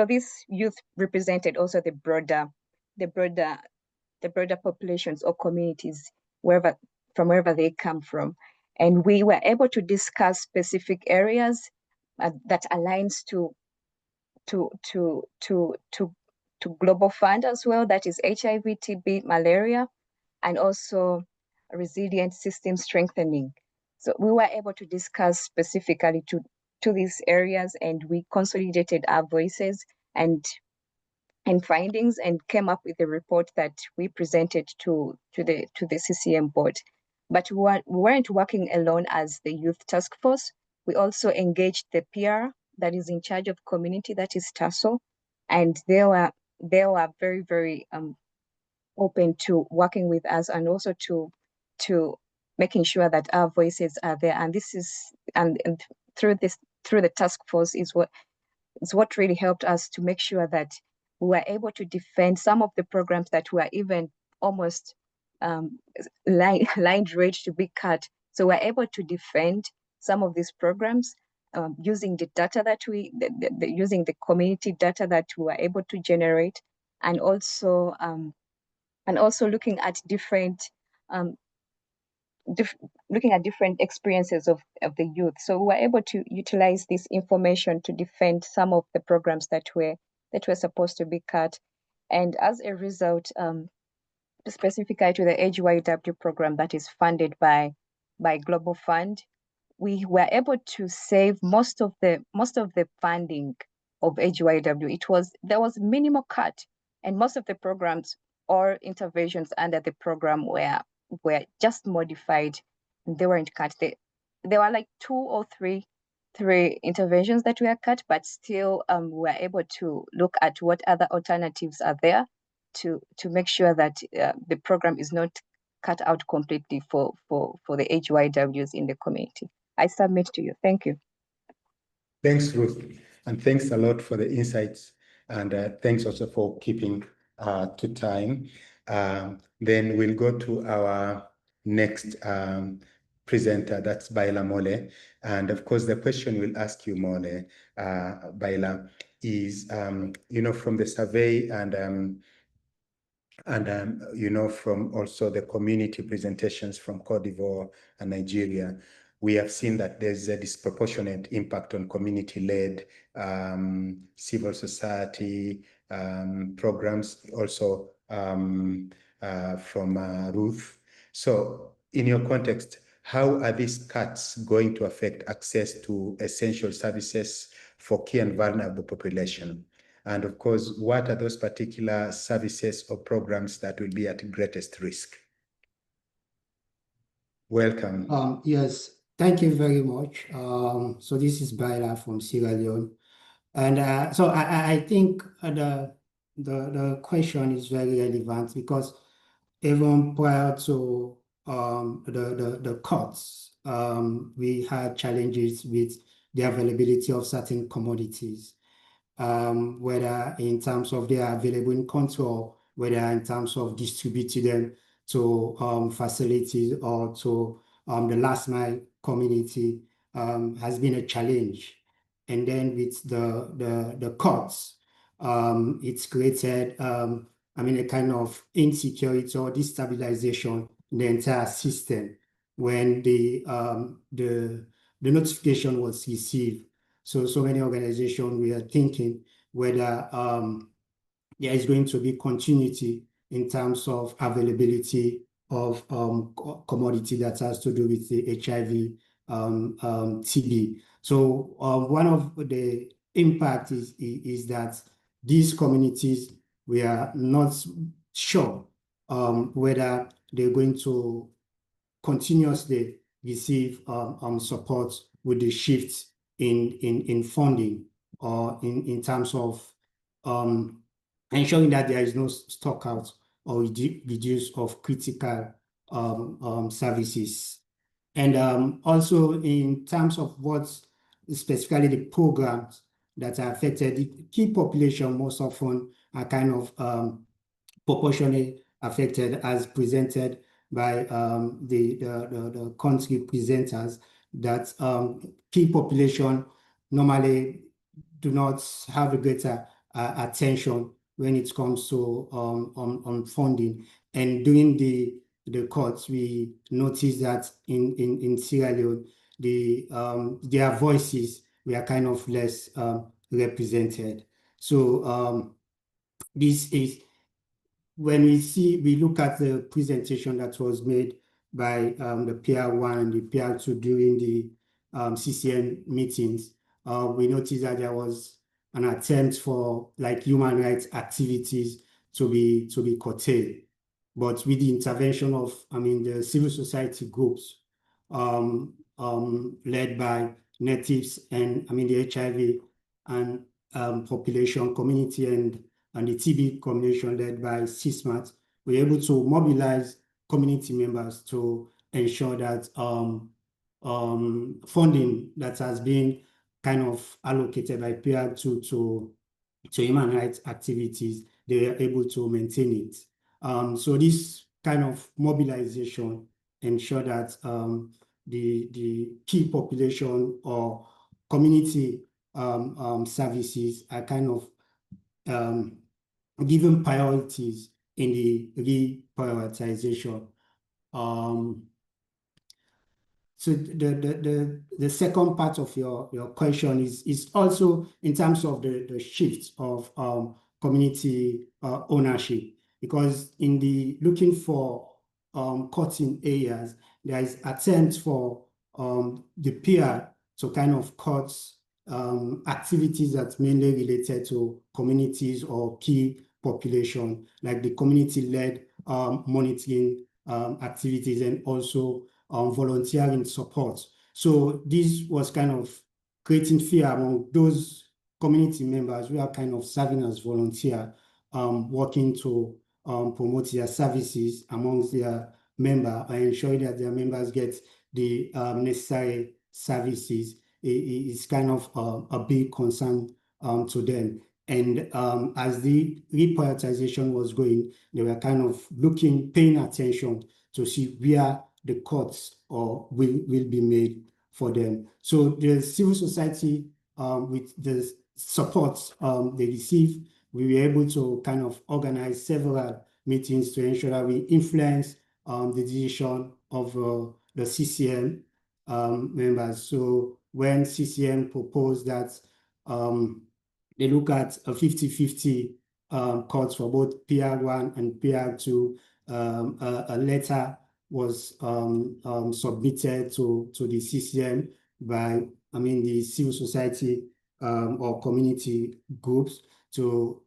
G: this youth represented also the broader populations or communities from wherever they come from. And we were able to discuss specific areas that aligns to Global Fund as well, that is HIV, TB, malaria, and also resilient system strengthening. So we were able to discuss specifically to these areas, and we consolidated our voices and findings and came up with a report that we presented to the CCM board. But we weren't working alone as the youth task force. We also engaged the PR that is in charge of community, that is TASO, and they were very, very open to working with us and also to making sure that our voices are there. And this is and through the task force is what really helped us to make sure that we were able to defend some of the programs that were even almost lined ready to be cut. So we're able to defend some of these programs using the data that using the community data that we were able to generate, and also looking at different experiences of the youth. So we were able to utilize this information to defend some of the programs that were supposed to be cut. And as a result, specifically to the HYW program that is funded by Global Fund, we were able to save most of the funding of HYW. There was minimal cut, and most of the programs or interventions under the program were just modified. They weren't cut. There were like 2 or 3 interventions that were cut, but still we were able to look at what other alternatives are there to make sure that the program is not cut out completely for the HYWs in the community. I submit to you. Thank you.
B: Thanks, Ruth. And thanks a lot for the insights. And thanks also for keeping to time. Then we'll go to our next presenter, that's Baila Mole. And of course, the question we'll ask you, Mole, Baila, is, from the survey and from also the community presentations from Cote d'Ivoire and Nigeria, we have seen that there's a disproportionate impact on community-led civil society programs, also from Ruth. So in your context, how are these cuts going to affect access to essential services for key and vulnerable population? And of course, what are those particular services or programs that will be at greatest risk? Welcome.
H: Yes, thank you very much. So this is Baila from Sierra Leone. And so I think the question is very relevant, because even prior to the cuts, we had challenges with the availability of certain commodities, whether in terms of they are available in control, whether in terms of distributing them to facilities or to the last mile community, has been a challenge. And then with the cuts, it's created a kind of insecurity or destabilization in the entire system when the notification was received. So many organizations, we are thinking whether there is going to be continuity in terms of availability of commodity that has to do with the HIV, TB. So one of the impact is that these communities, we are not sure whether they're going to continuously receive support with the shift in funding, or in terms of ensuring that there is no stock out or reduce of critical services. And also in terms of what's specifically the programs that are affected, the key population most often are kind of proportionally affected as presented by the country presenters, that key population normally do not have a greater attention when it comes to on funding. And during the cuts, we noticed that in Sierra Leone, their voices were kind of less represented. So this is when we look at the presentation that was made by the PR1 and the PR2 during the CCM meetings, we noticed that there was an attempt for like human rights activities to be curtailed. But with the intervention of, the civil society groups led by natives and, the HIV and population community and the TB commission led by CISMAT, we're able to mobilize community members to ensure that funding that has been kind of allocated by PR2 to human rights activities, they are able to maintain it. So this kind of mobilization ensure that the key population or community services are kind of given priorities in the reprioritization. So the second part of your question is also in terms of the shift of community ownership, because in the looking for cutting areas, there is attempt for the PR to kind of cut activities that's mainly related to communities or key population, like the community-led monitoring activities and also volunteering support. So this was kind of creating fear among those community members who are kind of serving as volunteer, working to promote their services amongst their members and ensuring that their members get the necessary services. It's kind of a big concern to them. And as the reprioritization was going, they were kind of paying attention to see where the cuts will be made for them. So the civil society, with the support they receive, we were able to kind of organize several meetings to ensure that we influence the decision of the CCM members. So when CCM proposed that they look at a 50-50 cuts for both PR1 and PR2, a letter was submitted to the CCM by, the civil society or community groups to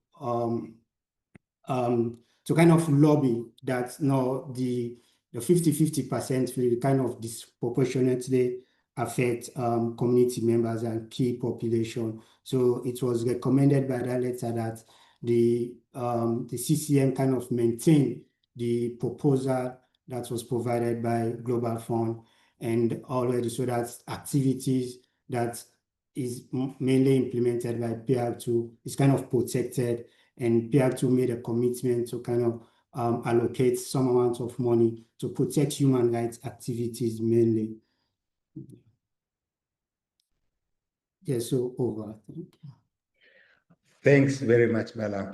H: kind of lobby that no, the 50-50% will kind of disproportionately affect community members and key population. So it was recommended by that letter that the CCM kind of maintain the proposal that was provided by Global Fund, and already so that activities that is mainly implemented by PR2 is kind of protected, and PR2 made a commitment to kind of allocate some amount of money to protect human rights activities mainly. Yeah, so over.
B: Thanks very much, Bala.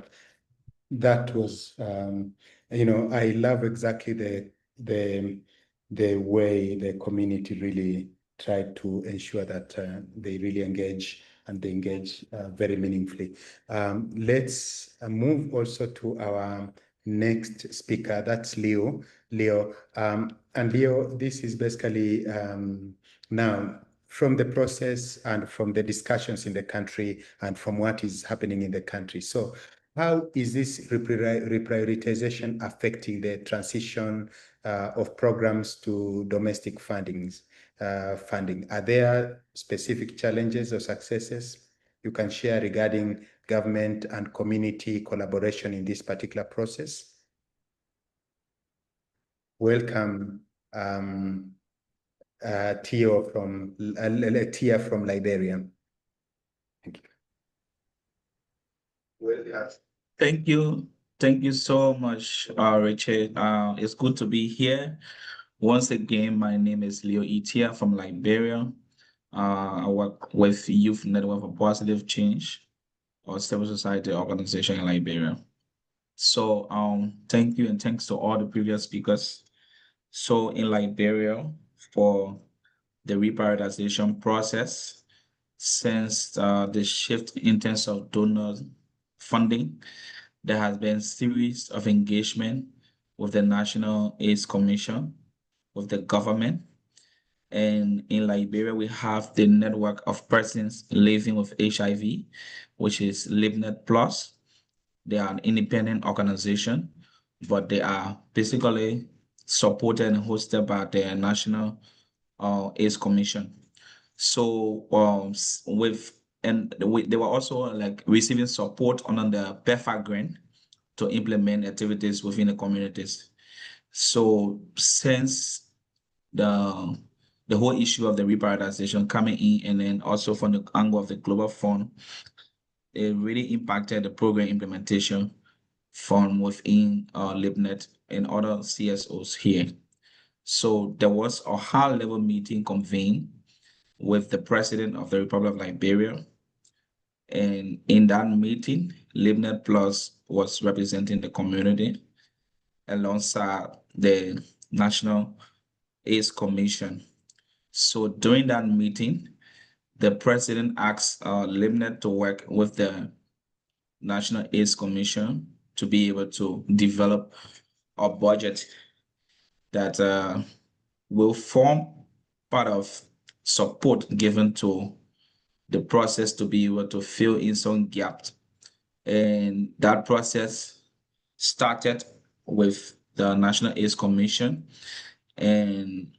B: That was, I love exactly the way the community really tried to ensure that they really engage, and they engage very meaningfully. Let's move also to our next speaker. That's Leo. And Leo, this is basically now from the process and from the discussions in the country and from what is happening in the country. So how is this reprioritization affecting the transition of programs to domestic funding? Are there specific challenges or successes you can share regarding government and community collaboration in this particular process? welcome Tia from Liberia. Thank you.
I: Well, yes. Thank you. Thank you so much, Richard. It's good to be here. Once again, my name is Leo Itia from Liberia. I work with Youth Network for Positive Change or civil society organization in Liberia. So thank you and thanks to all the previous speakers. So in Liberia, for the reprioritization process, since the shift in terms of donor funding, there has been series of engagement with the National AIDS Commission, with the government. And in Liberia, we have the network of persons living with HIV, which is LiveNet Plus. They are an independent organization, but they are basically supported and hosted by the National AIDS Commission. So they were also like receiving support under the PEFA grant to implement activities within the communities. So since the whole issue of the reprioritization coming in, and then also from the angle of the Global Fund, it really impacted the program implementation from within LibNet and other CSOs here. So there was a high-level meeting convened with the president of the Republic of Liberia. And in that meeting, LibNet Plus was representing the community alongside the National AIDS Commission. So during that meeting, the president asked LibNet to work with the National AIDS Commission to be able to develop a budget that will form part of support given to the process to be able to fill in some gaps. And that process started with the National AIDS Commission, and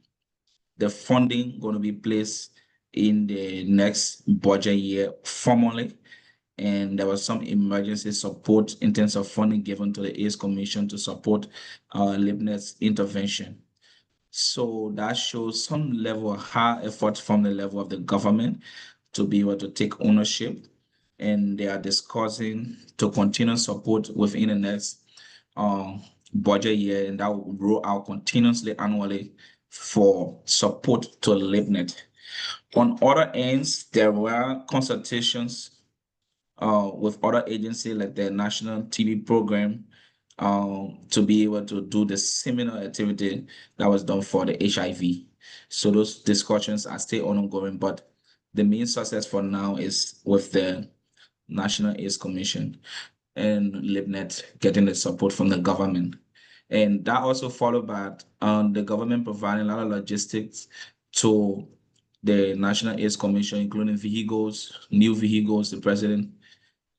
I: the funding going to be placed in the next budget year formally. And there was some emergency support in terms of funding given to the AIDS Commission to support LibNet's intervention. So that shows some level of high effort from the level of the government to be able to take ownership. And they are discussing to continue support within the next budget year, and that will roll out continuously annually for support to LibNet. On other ends, there were consultations with other agencies like the National TB Program to be able to do the similar activity that was done for the HIV. So those discussions are still ongoing, but the main success for now is with the National AIDS Commission and LibNet getting the support from the government. And that also followed by the government providing a lot of logistics to the National AIDS Commission, including vehicles, new vehicles, the president,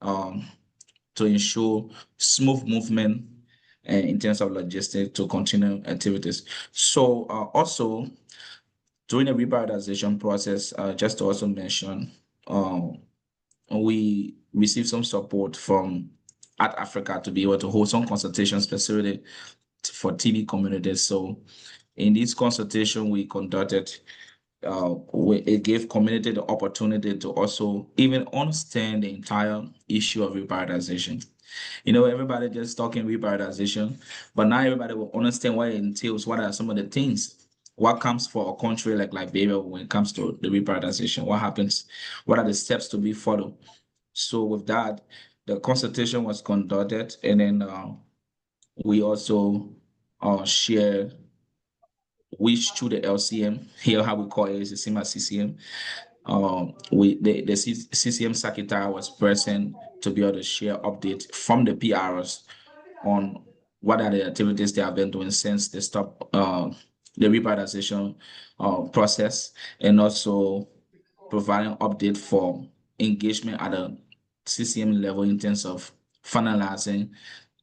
I: to ensure smooth movement in terms of logistics to continue activities. So also during the reprioritization process, just to also mention, we received some support from Art Africa to be able to hold some consultations specifically for TB communities. So in this consultation we conducted, it gave community the opportunity to also even understand the entire issue of reprioritization. You know, everybody just talking reprioritization, but now everybody will understand what it entails. What are some of the things? What comes for a country like Liberia when it comes to the reprioritization? What happens? What are the steps to be followed? So with that, the consultation was conducted, and then we also share which through the LCM, here how we call it is the same as CCM. The CCM secretary was present to be able to share updates from the PRs on what are the activities they have been doing since they stopped the reprioritization process, and also providing update for engagement at a CCM level in terms of finalizing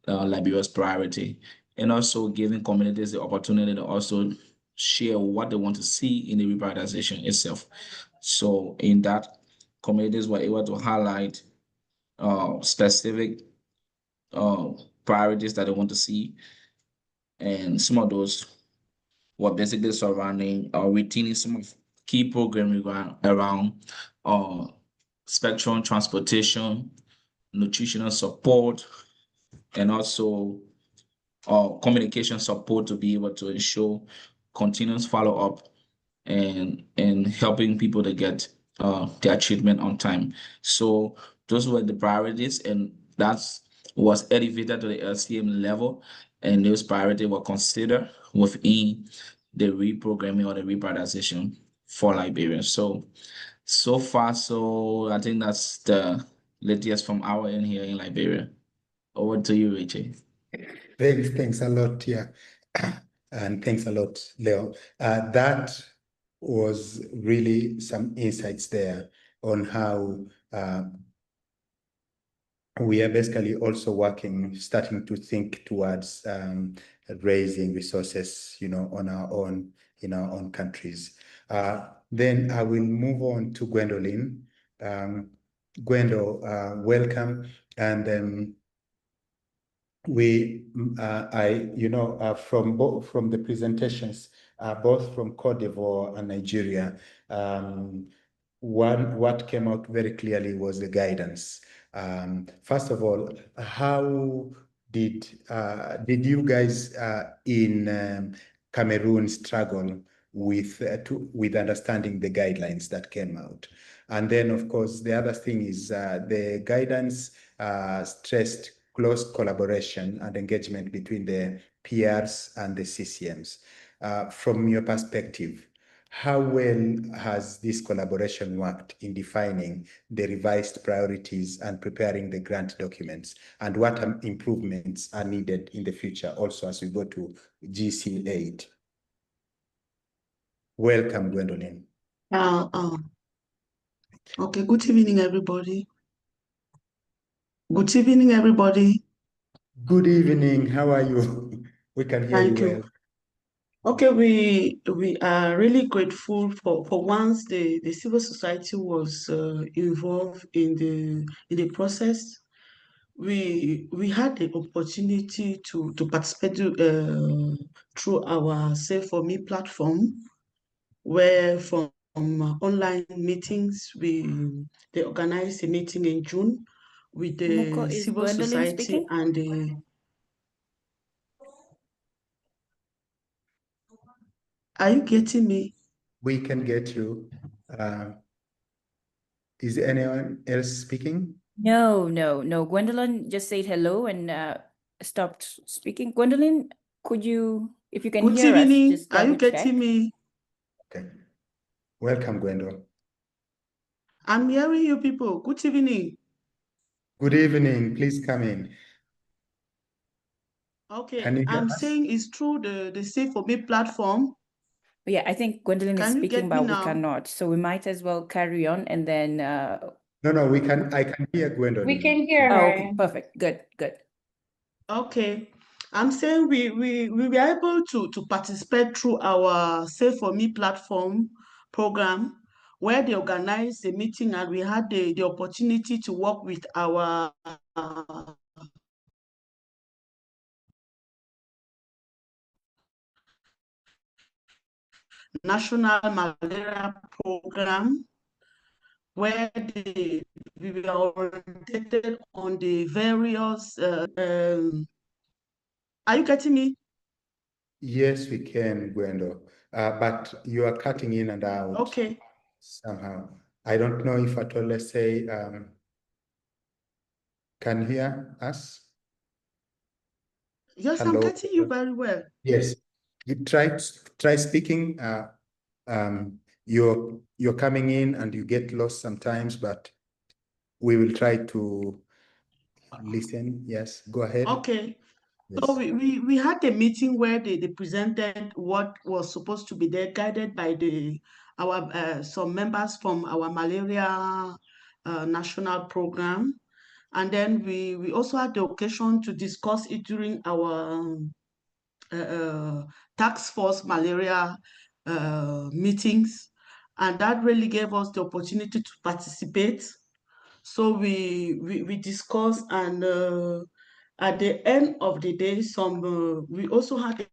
I: Liberia's priority, and also giving communities the opportunity to also share what they want to see in the reprioritization itself. So in that, communities were able to highlight specific priorities that they want to see, and some of those were basically surrounding or retaining some of key programming around spectrum transportation, nutritional support, and also communication support to be able to ensure continuous follow-up and helping people to get their treatment on time. So those were the priorities, and that's was elevated to the LCM level, and those priorities were considered within the reprogramming or the reprioritization for Liberia. So far, so I think that's the latest from our end here in Liberia. Over to you, Richie.
B: Thanks a lot, yeah. And thanks a lot, Leo. That was really some insights there on how we are basically also starting to think towards raising resources, on our own, in our own countries. Then I will move on to Gwendolyn. Gwendo, welcome. And from the presentations, both from Cote d'Ivoire and Nigeria, what came out very clearly was the guidance. First of all, how did you guys in Cameroon struggle with understanding the guidelines that came out? And then, of course, the other thing is the guidance stressed close collaboration and engagement between the PRs and the CCMs. From your perspective, how well has this collaboration worked in defining the revised priorities and preparing the grant documents? And what improvements are needed in the future also as we go to GC8? Welcome, Gwendolyn.
J: Okay, good evening, everybody. Good evening, everybody.
B: Good evening. How are you? We can hear
J: Thank
B: you
J: you.
B: well.
J: Okay, we are really grateful for once the civil society was involved in the process. We had the opportunity to participate through our Save for Me platform, where from online meetings they organized a meeting in June with
A: Muko,
J: the
A: is
J: civil
A: Gwendolyn
J: society
A: speaking?
J: and the. Are you getting me?
B: We can get you. Is anyone else speaking?
A: No. Gwendolyn just said hello and stopped speaking. Gwendolyn, if you can
J: Good
A: hear us,
J: evening.
A: just
J: Are you
A: double
J: getting
A: check.
J: me?
B: Okay. Welcome, Gwendo.
J: I'm hearing you people. Good evening.
B: Good evening. Please come in.
J: Okay,
B: Can you hear
J: I'm
B: us?
J: saying it's through the Save for Me platform.
A: Yeah, I think Gwendolyn is
J: Can you
A: speaking,
J: get me
A: but we
J: now?
A: cannot. So we might as well carry on and then.
B: No, I can hear Gwendolyn.
G: We can hear
A: Oh,
G: her.
A: okay, perfect. Good.
J: Okay. I'm saying we were able to participate through our Save for Me platform program, where they organized a meeting and we had the opportunity to work with our national malaria program, where we were oriented on the various. Are you getting me?
B: Yes, we can, Gwendo. But you are cutting in and out.
J: Okay.
B: Somehow. I don't know if at all, let's say, can you hear us?
J: Yes,
B: Hello?
J: I'm getting you very well.
B: Yes. You try speaking. You're coming in and you get lost sometimes, but we will try to listen. Yes, go ahead.
J: Okay.
B: Yes.
J: So we had a meeting where they presented what was supposed to be there, guided by our some members from our malaria national program. And then we also had the occasion to discuss it during our task force malaria meetings. And that really gave us the opportunity to participate. So we discussed, and at the end of the day, we also had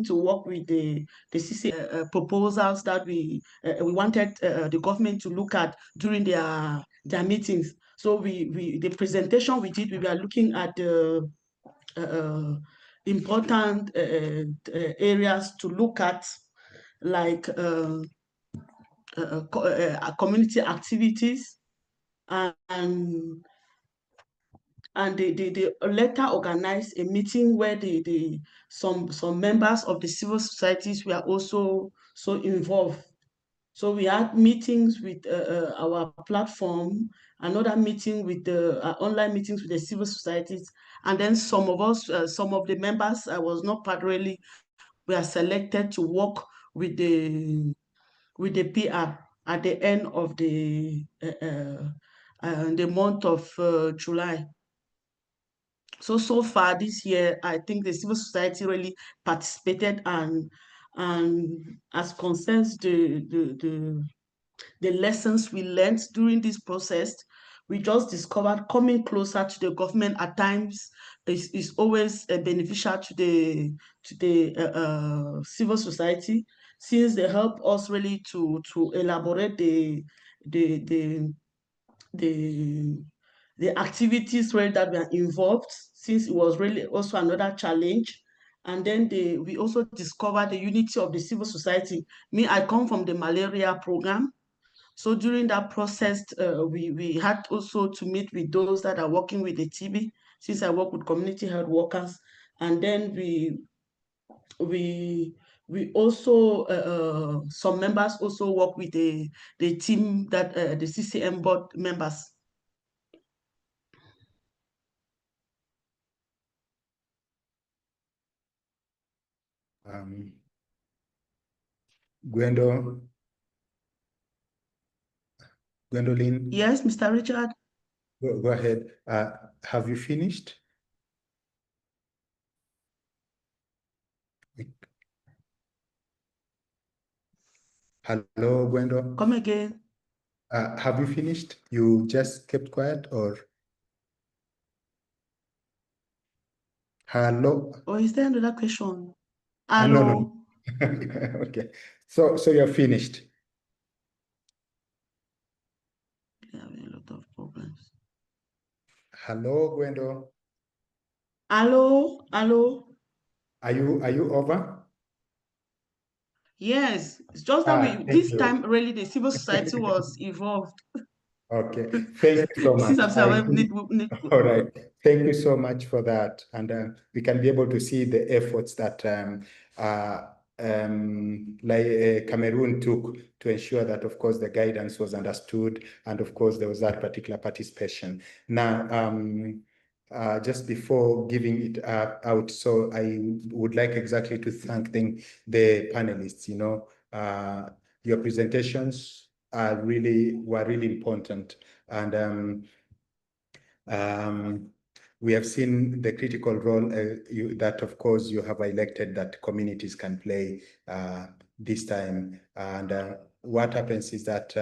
J: to work with the CC proposals that we wanted the government to look at during their meetings. So the presentation we did, we were looking at the important areas to look at, like community activities, and they later organized a meeting where some members of the civil societies were also so involved. So we had meetings with our platform, another meeting with the online meetings with the civil societies, and then some of us, some of the members, I was not part really, were selected to work with the PR at the end of the month of July. So far this year, I think the civil society really participated, and as concerns the lessons we learned during this process, we just discovered coming closer to the government at times is always beneficial to the civil society, since they help us really to elaborate the activities really that were involved, since it was really also another challenge. And then we also discovered the unity of the civil society. Me, I come from the malaria program. So during that process, we had also to meet with those that are working with the TB, since I work with community health workers. And then we also, some members also work with the team that the CCM board members.
B: Gwendolyn.
J: Yes, Mr. Richard.
B: Go ahead. Have you finished? Hello, Gwendolyn.
J: Come again.
B: Have you finished? You just kept quiet, or? Hello.
J: Or is there another question? Hello.
B: No. Okay. So you're finished.
J: We have a lot of problems.
B: Hello, Gwendo.
J: Hello.
B: Are you over?
J: Yes, it's just that this
B: you.
J: time really the civil society was involved.
B: Okay, thank you so much. All right, thank you so much for that, and we can be able to see the efforts that Cameroon took to ensure that, of course, the guidance was understood, and of course there was that particular participation. Now, just before giving it out, so I would like exactly to thank the panelists. You know, your presentations were really important, and we have seen the critical role that, of course, you have elected that communities can play this time. And what happens is that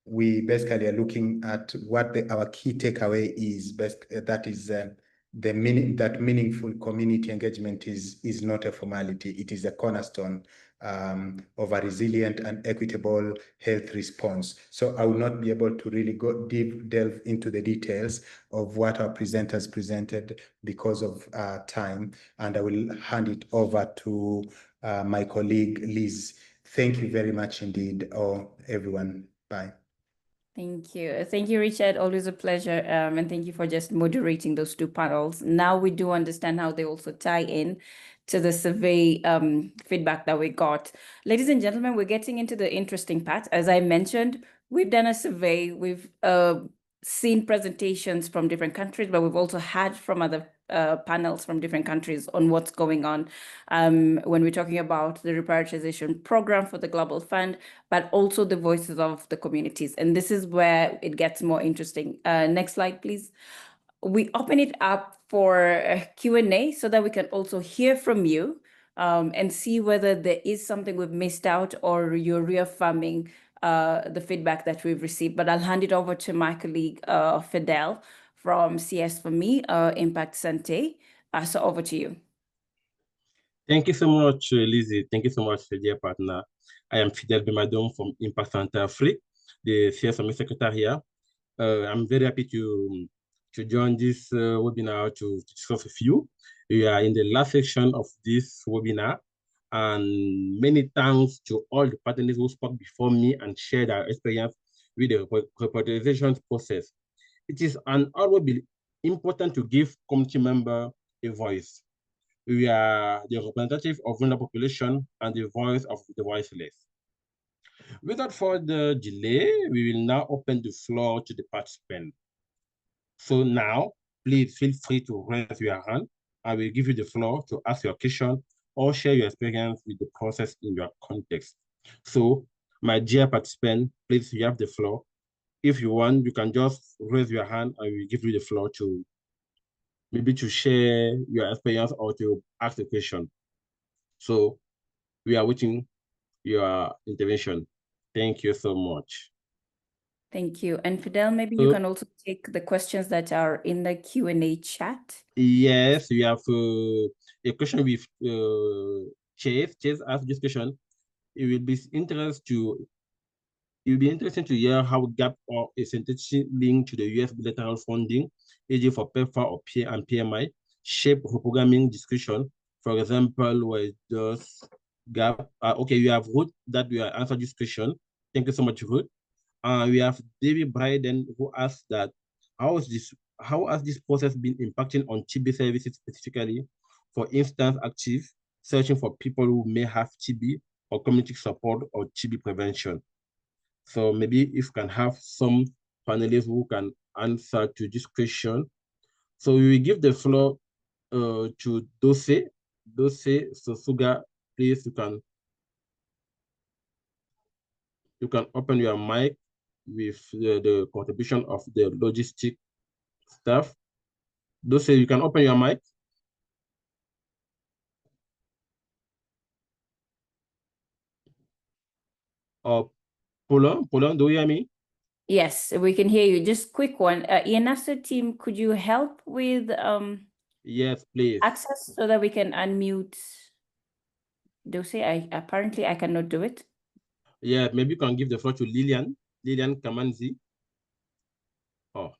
B: we basically are looking at what our key takeaway is. That is that meaningful community engagement is not a formality. It is a cornerstone of a resilient and equitable health response. So I will not be able to really delve into the details of what our presenters presented because of time, and I will hand it over to my colleague Liz. Thank you very much indeed, everyone. Bye.
A: Thank you. Thank you, Richard. Always a pleasure. And thank you for just moderating those two panels. Now we do understand how they also tie in to the survey feedback that we got. Ladies and gentlemen, we're getting into the interesting part. As I mentioned, we've done a survey. We've seen presentations from different countries, but we've also had from other panels from different countries on what's going on when we're talking about the reprioritization program for the Global Fund, but also the voices of the communities. And this is where it gets more interesting. Next slide, please. We open it up for Q&A so that we can also hear from you and see whether there is something we've missed out or you're reaffirming the feedback that we've received. But I'll hand it over to my colleague, Fidel from CS4Me, Impact Santé. So over to you.
K: Thank you so much, Lizzie. Thank you so much, dear partner. I am Fidel Bemadon from Impact Center Afrique, the CSME Secretariat. I'm very happy to join this webinar to discuss with you. We are in the last section of this webinar, and many thanks to all the partners who spoke before me and shared their experience with the reprioritization process. It is always important to give community members a voice. We are the representative of vulnerable population and the voice of the voiceless. Without further delay, we will now open the floor to the participants. So now, please feel free to raise your hand. I will give you the floor to ask your question or share your experience with the process in your context. So, my dear participant, please, you have the floor. If you want, you can just raise your hand and we will give you the floor to maybe to share your experience or to ask the question. So we are waiting your intervention. Thank you so much.
A: Thank you. And Fidel, maybe you can also take the questions that are in the Q&A chat.
K: Yes, we have a question with Chase. Chase asked this question. It will be interesting to hear how GAP or a synthetic link to the US bilateral funding, e.g. for PEPFAR or and PMI, shape reprogramming discussion. For example, where does GAP, okay, you have Ruth that we answered this question. Thank you so much, Ruth. We have David Bryden who asked that, how has this process been impacting on TB services specifically? For instance, active searching for people who may have TB or community support or TB prevention. So maybe if you can have some panelists who can answer to this question. So we will give the floor to Dose Sosuga. Please, you can open your mic with the contribution of the logistic staff. Dose, you can open your mic. Paulin, do you hear me?
A: Yes, we can hear you. Just quick one. Ianasa team, could you help with
K: yes, please.
A: access so that we can unmute Dose? Apparently I cannot do it.
K: Yeah, maybe you can give the floor to Lilian Kamanzi. Oh.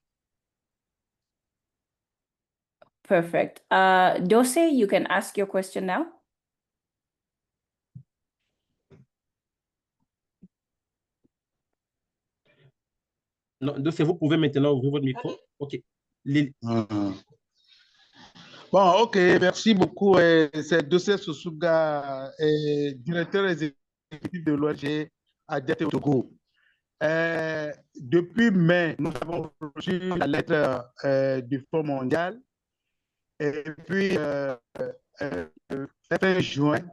A: Perfect. Dose, you can ask your question now.
K: Non, Dose, vous pouvez maintenant ouvrir votre micro. OK.
L: Bon, OK, merci beaucoup. C'est Dose Sosuga, directeur exécutif de l'ONG Adiaté au Togo. Depuis mai, nous avons reçu la lettre du Fonds mondial. Et puis, fin juin,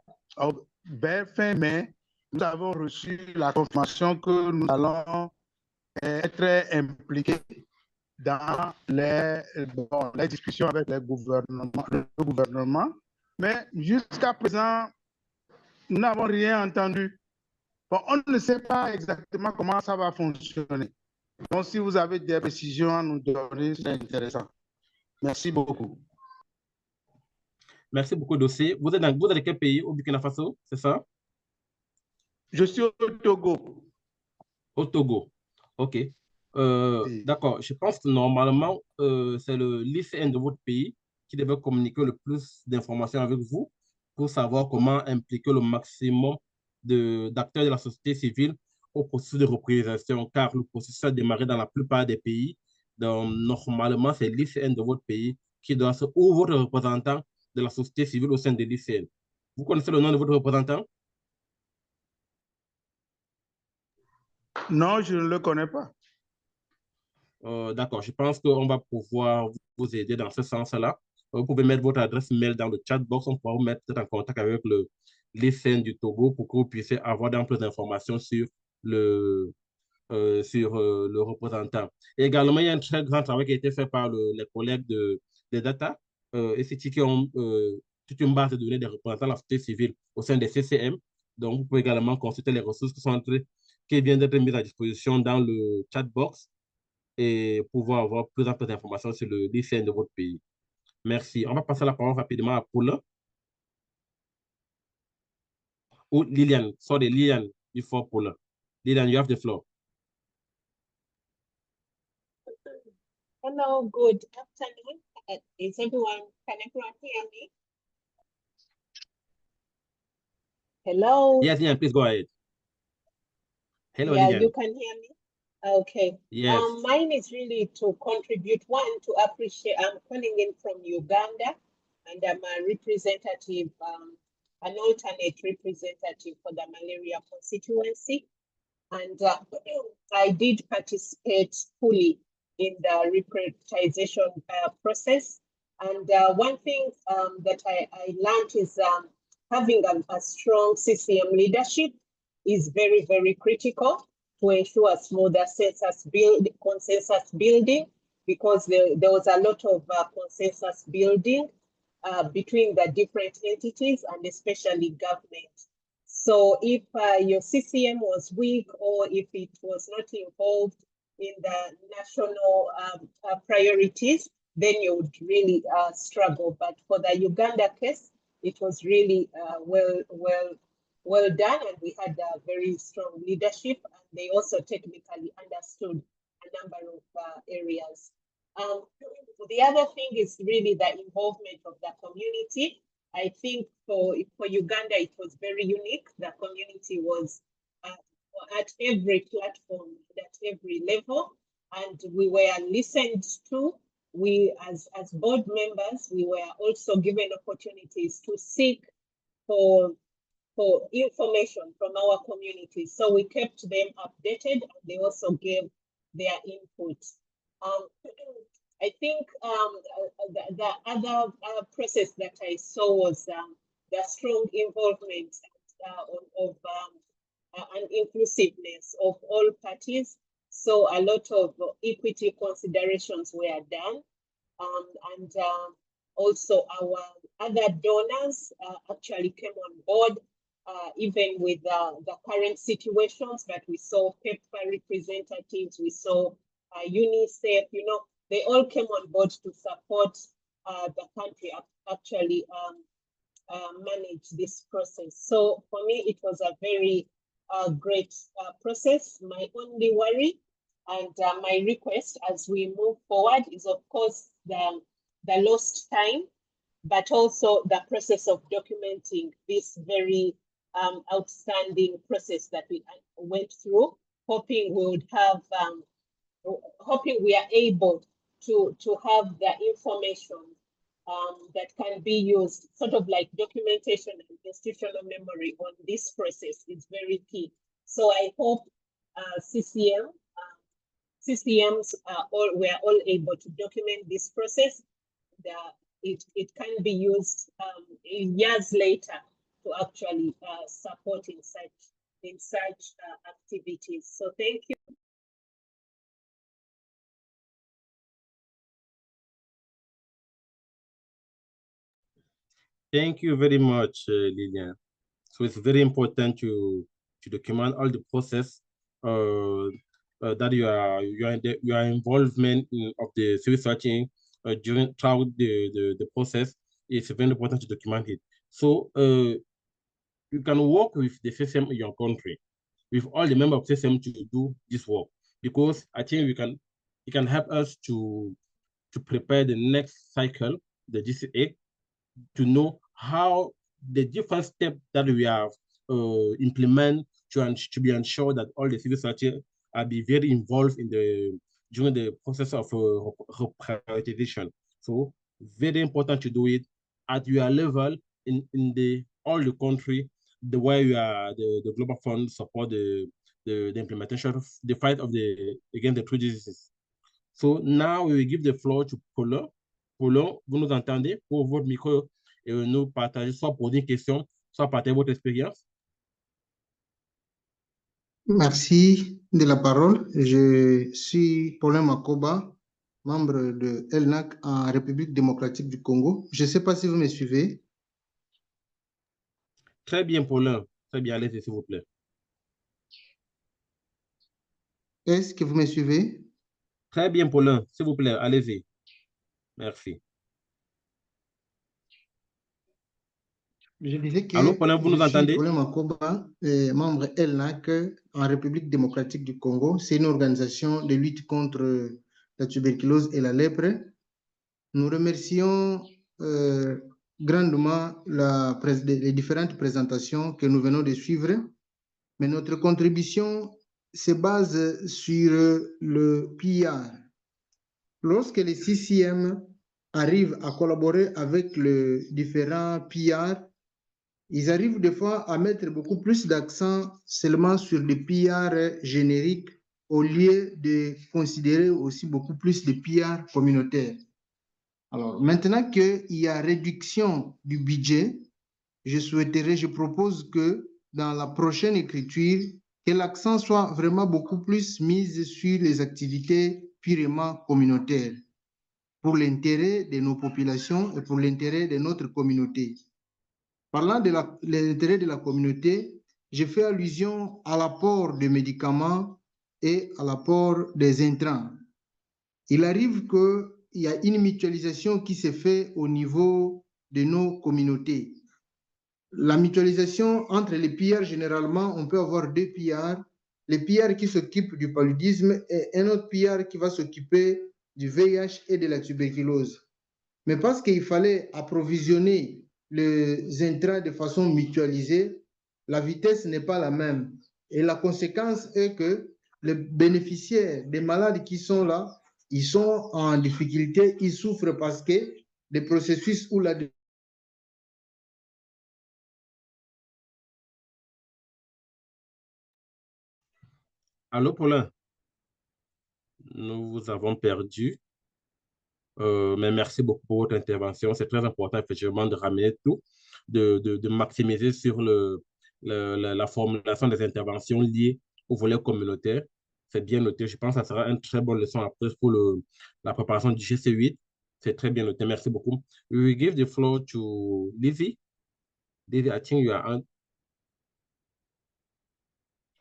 L: vers fin mai, nous avons reçu la confirmation que nous allons être impliqués dans les discussions avec le gouvernement. Mais jusqu'à présent, nous n'avons rien entendu. Bon, on ne sait pas exactement comment ça va fonctionner. Donc, si vous avez des précisions à nous donner, c'est intéressant. Merci beaucoup.
K: Merci beaucoup, Dossé. Vous êtes dans quel pays? Au Burkina Faso, c'est ça?
L: Je suis au Togo.
K: Au Togo, OK. Oui. D'accord, je pense que normalement, c'est le lycéen de votre pays qui devait communiquer le plus d'informations avec vous pour savoir comment impliquer le maximum d'acteurs de la société civile au processus de repriorisation, car le processus a démarré dans la plupart des pays. Donc, normalement, c'est le lycéen de votre pays qui doit être ou votre représentant de la société civile au sein des lycéens. Vous connaissez le nom de votre représentant?
L: Non, je ne le connais pas.
K: D'accord, je pense qu'on va pouvoir vous aider dans ce sens-là. Vous pouvez mettre votre adresse mail dans le chat box. On pourra vous mettre en contact avec le lycéen du Togo pour que vous puissiez avoir d'amples informations sur le représentant. Et également, il y a un très grand travail qui a été fait par les collègues de Data et qui ont toute une base de données des représentants de la société civile au sein des CCM. Donc, vous pouvez également consulter les ressources qui viennent d'être mises à disposition dans le chat box et pouvoir avoir plus d'informations sur le lycéen de votre pays. Merci. On va passer la parole rapidement à Paulin. Oh, Lillian, sorry, Lillian, before Paula. Lillian, you have the floor.
M: Hello, good afternoon. Is everyone, can everyone hear me? Hello?
K: Yes, Lillian, please go ahead. Hello,
M: Yeah,
K: Lillian.
M: you can hear me? Okay.
K: Yes.
M: Mine is really to contribute, one, to appreciate, I'm calling in from Uganda, and I'm a representative, an alternate representative for the malaria constituency. And I did participate fully in the reprioritization process. And one thing that I learned is having a strong CCM leadership is very, very critical to ensure smoother consensus building, because there was a lot of consensus building between the different entities and especially government. So if your CCM was weak, or if it was not involved in the national priorities, then you would really struggle. But for the Uganda case, it was really well done, and we had a very strong leadership, and they also technically understood a number of areas. The other thing is really the involvement of the community. I think for Uganda, it was very unique. The community was at every platform, at every level, and we were listened to. We, as board members, we were also given opportunities to seek for information from our community. So we kept them updated, and they also gave their input. I think the other process that I saw was the strong involvement of and inclusiveness of all parties. So a lot of equity considerations were done, and also our other donors actually came on board, even with the current situations. But we saw PEPFAR representatives, we saw UNICEF, they all came on board to support the country actually manage this process. So for me, it was a very great process. My only worry and my request as we move forward is, of course, the lost time, but also the process of documenting this very outstanding process that we went through, hoping we would have, hoping we are able to have the information that can be used, sort of like documentation and institutional memory on this process is very key. So I hope CCMs were all able to document this process. It can be used years later to actually support in such activities. So thank you.
K: Thank you very much, Lillian. So it's very important to document all the process that your involvement of the civil searching throughout the process. It's very important to document it. So you can work with the system in your country, with all the members of the system to do this work, because I think it can help us to prepare the next cycle, the GCA, to know how the different steps that we have implement to be ensured that all the civil society are be very involved in during the process of prioritization. So very important to do it at your level in all the country, the way we are the Global Fund support the implementation of the fight of against the true diseases. So now we will give the floor to Paulin. Paulin, vous nous entendez? Pour votre micro et nous partager, soit poser une question, soit partager votre expérience.
N: Merci de la parole. Je suis Paulin Makoba, membre de ELNAC en République démocratique du Congo. Je ne sais pas si vous me suivez.
K: Très bien, Paulin. Très bien, allez-y, s'il vous plaît.
N: Est-ce que vous me suivez?
K: Très bien, Paulin. S'il vous plaît, allez-y. Merci.
N: Je disais que
K: Allô, Paulin, vous nous
N: je suis
K: entendez?
N: Paulin Makoba, membre LNAC en République démocratique du Congo. C'est une organisation de lutte contre la tuberculose et la lèpre. Nous remercions grandement les différentes présentations que nous venons de suivre, mais notre contribution se base sur le PR. Lorsque les CCM arrivent à collaborer avec les différents PR, ils arrivent des fois à mettre beaucoup plus d'accent seulement sur des PR génériques au lieu de considérer aussi beaucoup plus de PR communautaires. Alors, maintenant qu'il y a réduction du budget, je propose que dans la prochaine écriture, que l'accent soit vraiment beaucoup plus mis sur les activités purement communautaires pour l'intérêt de nos populations et pour l'intérêt de notre communauté. Parlant de l'intérêt de la communauté, je fais allusion à l'apport de médicaments et à l'apport des intrants. Il arrive qu'il y a une mutualisation qui se fait au niveau de nos communautés. La mutualisation entre les PR, généralement, on peut avoir deux PR. Les PR qui s'occupent du paludisme et un autre PR qui va s'occuper du VIH et de la tuberculose. Mais parce qu'il fallait approvisionner les intrants de façon mutualisée, la vitesse n'est pas la même. Et la conséquence est que les bénéficiaires des malades qui sont là, ils sont en difficulté, ils souffrent parce que les processus où la
K: Allô, Paulin? Nous vous avons perdu. Mais merci beaucoup pour votre intervention. C'est très important, effectivement, de ramener tout, de maximiser sur la formulation des interventions liées au volet communautaire. C'est bien noté. Je pense que ça sera une très bonne leçon après pour la préparation du GC8. C'est très bien noté. Merci beaucoup. We will give the floor to Lizzie. Lizzie, I think you are on.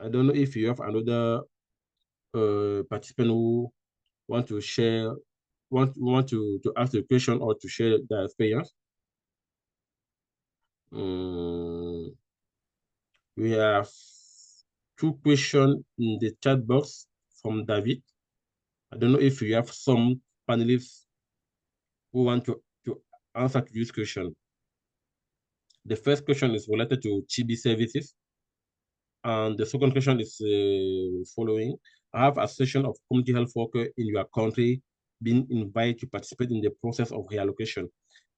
K: I don't know if you have another participant who want to share, want to ask a question or to share their experience. We have two questions in the chat box from David. I don't know if you have some panelists who want to answer to this question. The first question is related to Chibi services. And the second question is following. I have a session of community health worker in your country being invited to participate in the process of reallocation.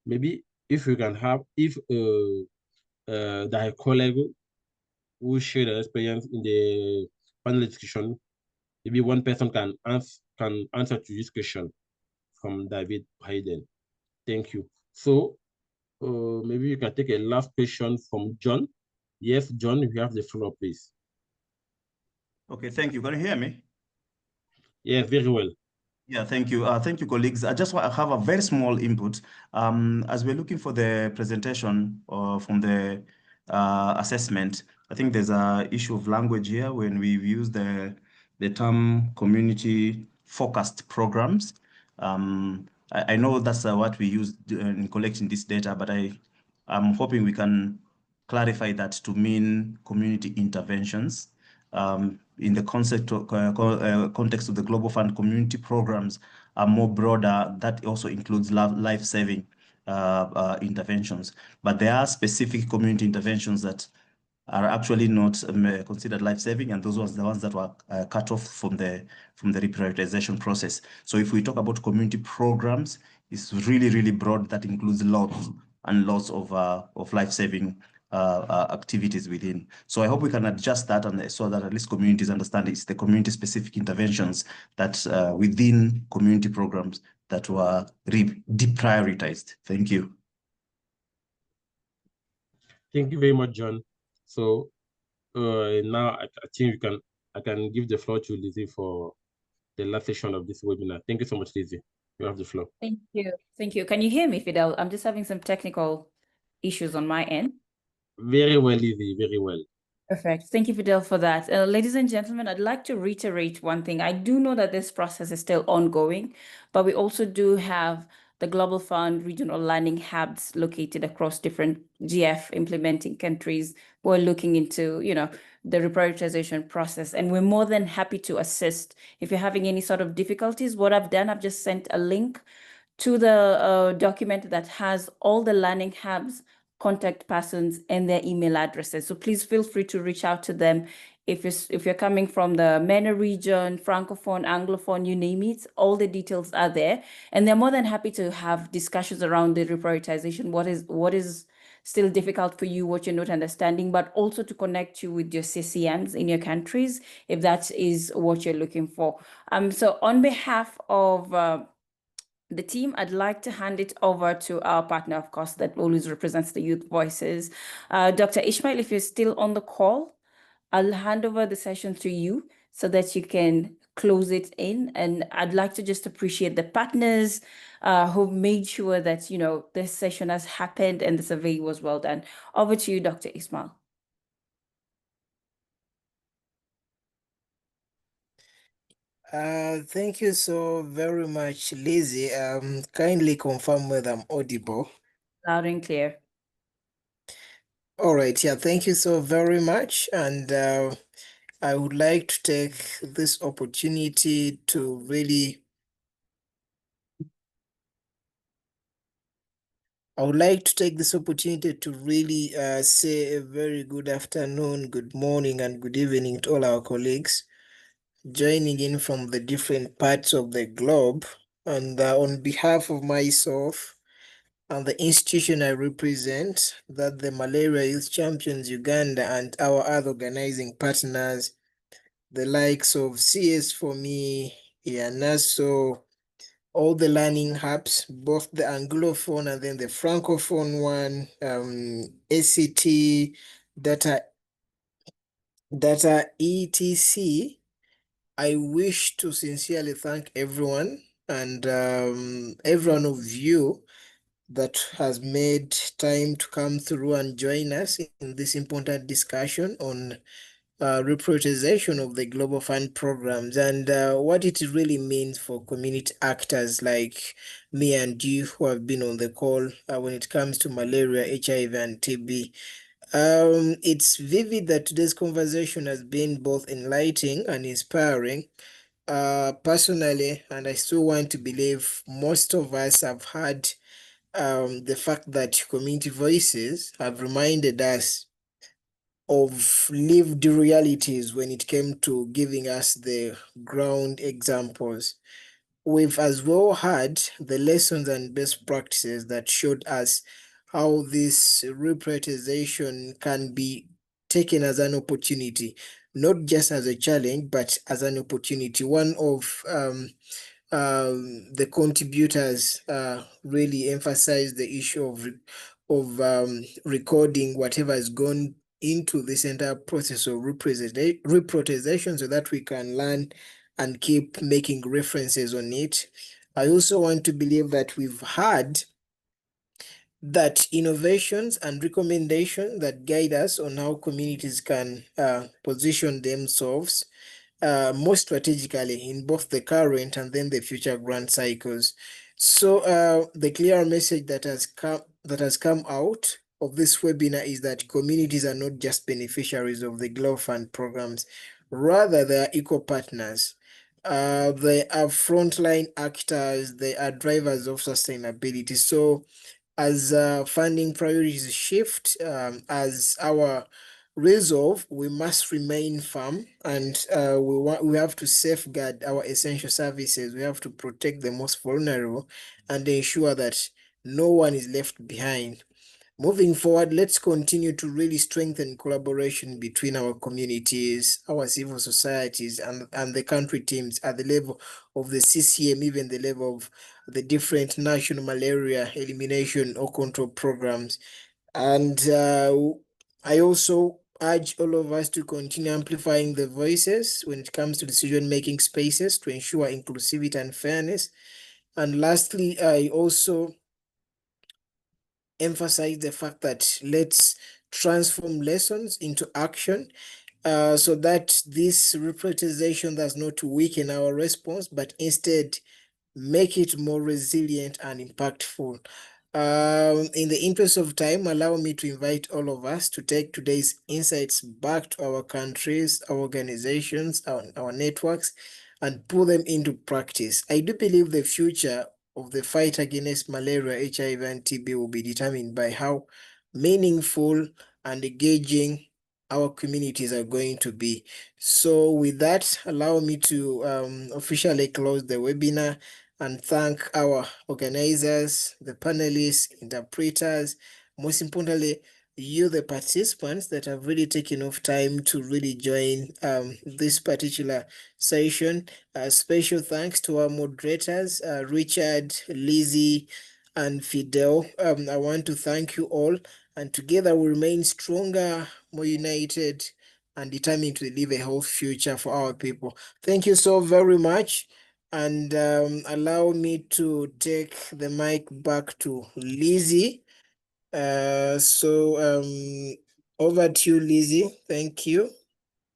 K: Maybe if you can have, if the colleague who share their experience in the panel discussion, maybe one person can answer to this question from David Hayden. Thank you. So maybe you can take a last question from John. Yes, John, you have the floor, please.
O: Okay, thank you. Can you hear me?
K: Yeah, very well.
O: Yeah, thank you. Thank you, colleagues. I just want to have a very small input. As we're looking for the presentation from the assessment, I think there's an issue of language here when we've used the term community-focused programs. I know that's what we use in collecting this data, but I'm hoping we can clarify that to mean community interventions. In the context of the Global Fund, community programs are more broader. That also includes life-saving interventions. But there are specific community interventions that are actually not considered life-saving, and those were the ones that were cut off from the reprioritization process. So if we talk about community programs, it's really, really broad. That includes lots and lots of life-saving activities within. So I hope we can adjust that, and so that at least communities understand it's the community-specific interventions that within community programs that were deprioritized. Thank you.
K: Thank you very much, John. So now I think I can give the floor to Lizzie for the last session of this webinar. Thank you so much, Lizzie. You have the floor.
A: Thank you. Thank you. Can you hear me, Fidel? I'm just having some technical issues on my end.
K: Very well, Lizzie, very well.
A: Perfect. Thank you, Fidel, for that. Ladies and gentlemen, I'd like to reiterate one thing. I do know that this process is still ongoing, but we also do have the Global Fund regional learning hubs located across different GF implementing countries who are looking into, the reprioritization process. And we're more than happy to assist. If you're having any sort of difficulties, what I've done, I've just sent a link to the document that has all the learning hubs, contact persons, and their email addresses. So please feel free to reach out to them. If you're coming from the MENA region, Francophone, Anglophone, you name it, all the details are there. And they're more than happy to have discussions around the reprioritization. What is still difficult for you, what you're not understanding, but also to connect you with your CCMs in your countries, if that is what you're looking for. So on behalf of the team, I'd like to hand it over to our partner, of course, that always represents the youth voices. Dr. Ishmael, if you're still on the call, I'll hand over the session to you so that you can close it in. And I'd like to just appreciate the partners who made sure that, this session has happened and the survey was well done. Over to you, Dr. Ismail.
P: Thank you so very much, Lizzie. Kindly confirm whether I'm audible.
A: Loud and clear.
P: All right, yeah, thank you so very much. And I would like to take this opportunity to really say a very good afternoon, good morning, and good evening to all our colleagues joining in from the different parts of the globe. And on behalf of myself and the institution I represent, that the Malaria Youth Champions Uganda and our other organizing partners, the likes of CS4Me, IANASO, all the learning hubs, both the Anglophone and then the Francophone one, ACT, data etc. I wish to sincerely thank everyone and every one of you that has made time to come through and join us in this important discussion on reprioritization of the Global Fund programs and what it really means for community actors like me and you who have been on the call when it comes to malaria, HIV, and TB. It's vivid that today's conversation has been both enlightening and inspiring. Personally, and I still want to believe most of us have had the fact that community voices have reminded us of lived realities when it came to giving us the ground examples. We've as well had the lessons and best practices that showed us how this reprioritization can be taken as an opportunity, not just as a challenge, but as an opportunity. One of the contributors really emphasized the issue of recording whatever has gone into this entire process of reprioritization so that we can learn and keep making references on it. I also want to believe that we've had that innovations and recommendations that guide us on how communities can position themselves more strategically in both the current and then the future grant cycles. So the clear message that has come out of this webinar is that communities are not just beneficiaries of the Global Fund programs, rather they are equal partners. They are frontline actors, they are drivers of sustainability. So as funding priorities shift, as our resolve, we must remain firm and we have to safeguard our essential services. We have to protect the most vulnerable and ensure that no one is left behind. Moving forward, let's continue to really strengthen collaboration between our communities, our civil societies, and the country teams at the level of the CCM, even the level of the different national malaria elimination or control programs. And I also urge all of us to continue amplifying the voices when it comes to decision-making spaces to ensure inclusivity and fairness. And lastly, I also emphasize the fact that let's transform lessons into action so that this reprioritization does not weaken our response, but instead make it more resilient and impactful. In the interest of time, allow me to invite all of us to take today's insights back to our countries, our organizations, our networks, and put them into practice. I do believe the future of the fight against malaria, HIV, and TB will be determined by how meaningful and engaging our communities are going to be. So with that, allow me to officially close the webinar and thank our organizers, the panelists, interpreters, most importantly, you, the participants that have really taken off time to really join this particular session. Special thanks to our moderators, Richard, Lizzie, and Fidel. I want to thank you all, and together we remain stronger, more united, and determined to deliver a healthy future for our people. Thank you so very much. And allow me to take the mic back to Lizzie. Over to you, Lizzie. Thank you.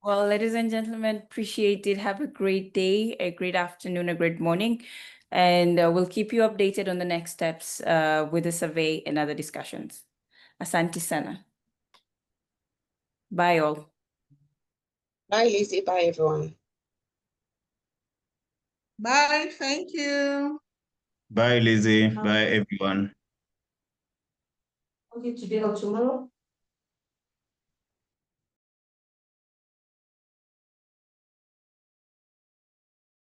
A: Well, ladies and gentlemen, appreciate it. Have a great day, a great afternoon, a great morning. And we'll keep you updated on the next steps with the survey and other discussions. Asante sana. Bye all.
M: Bye, Lizzie. Bye, everyone.
E: Bye. Thank you.
O: Bye, Lizzie. Bye, everyone.
C: Okay, today or tomorrow?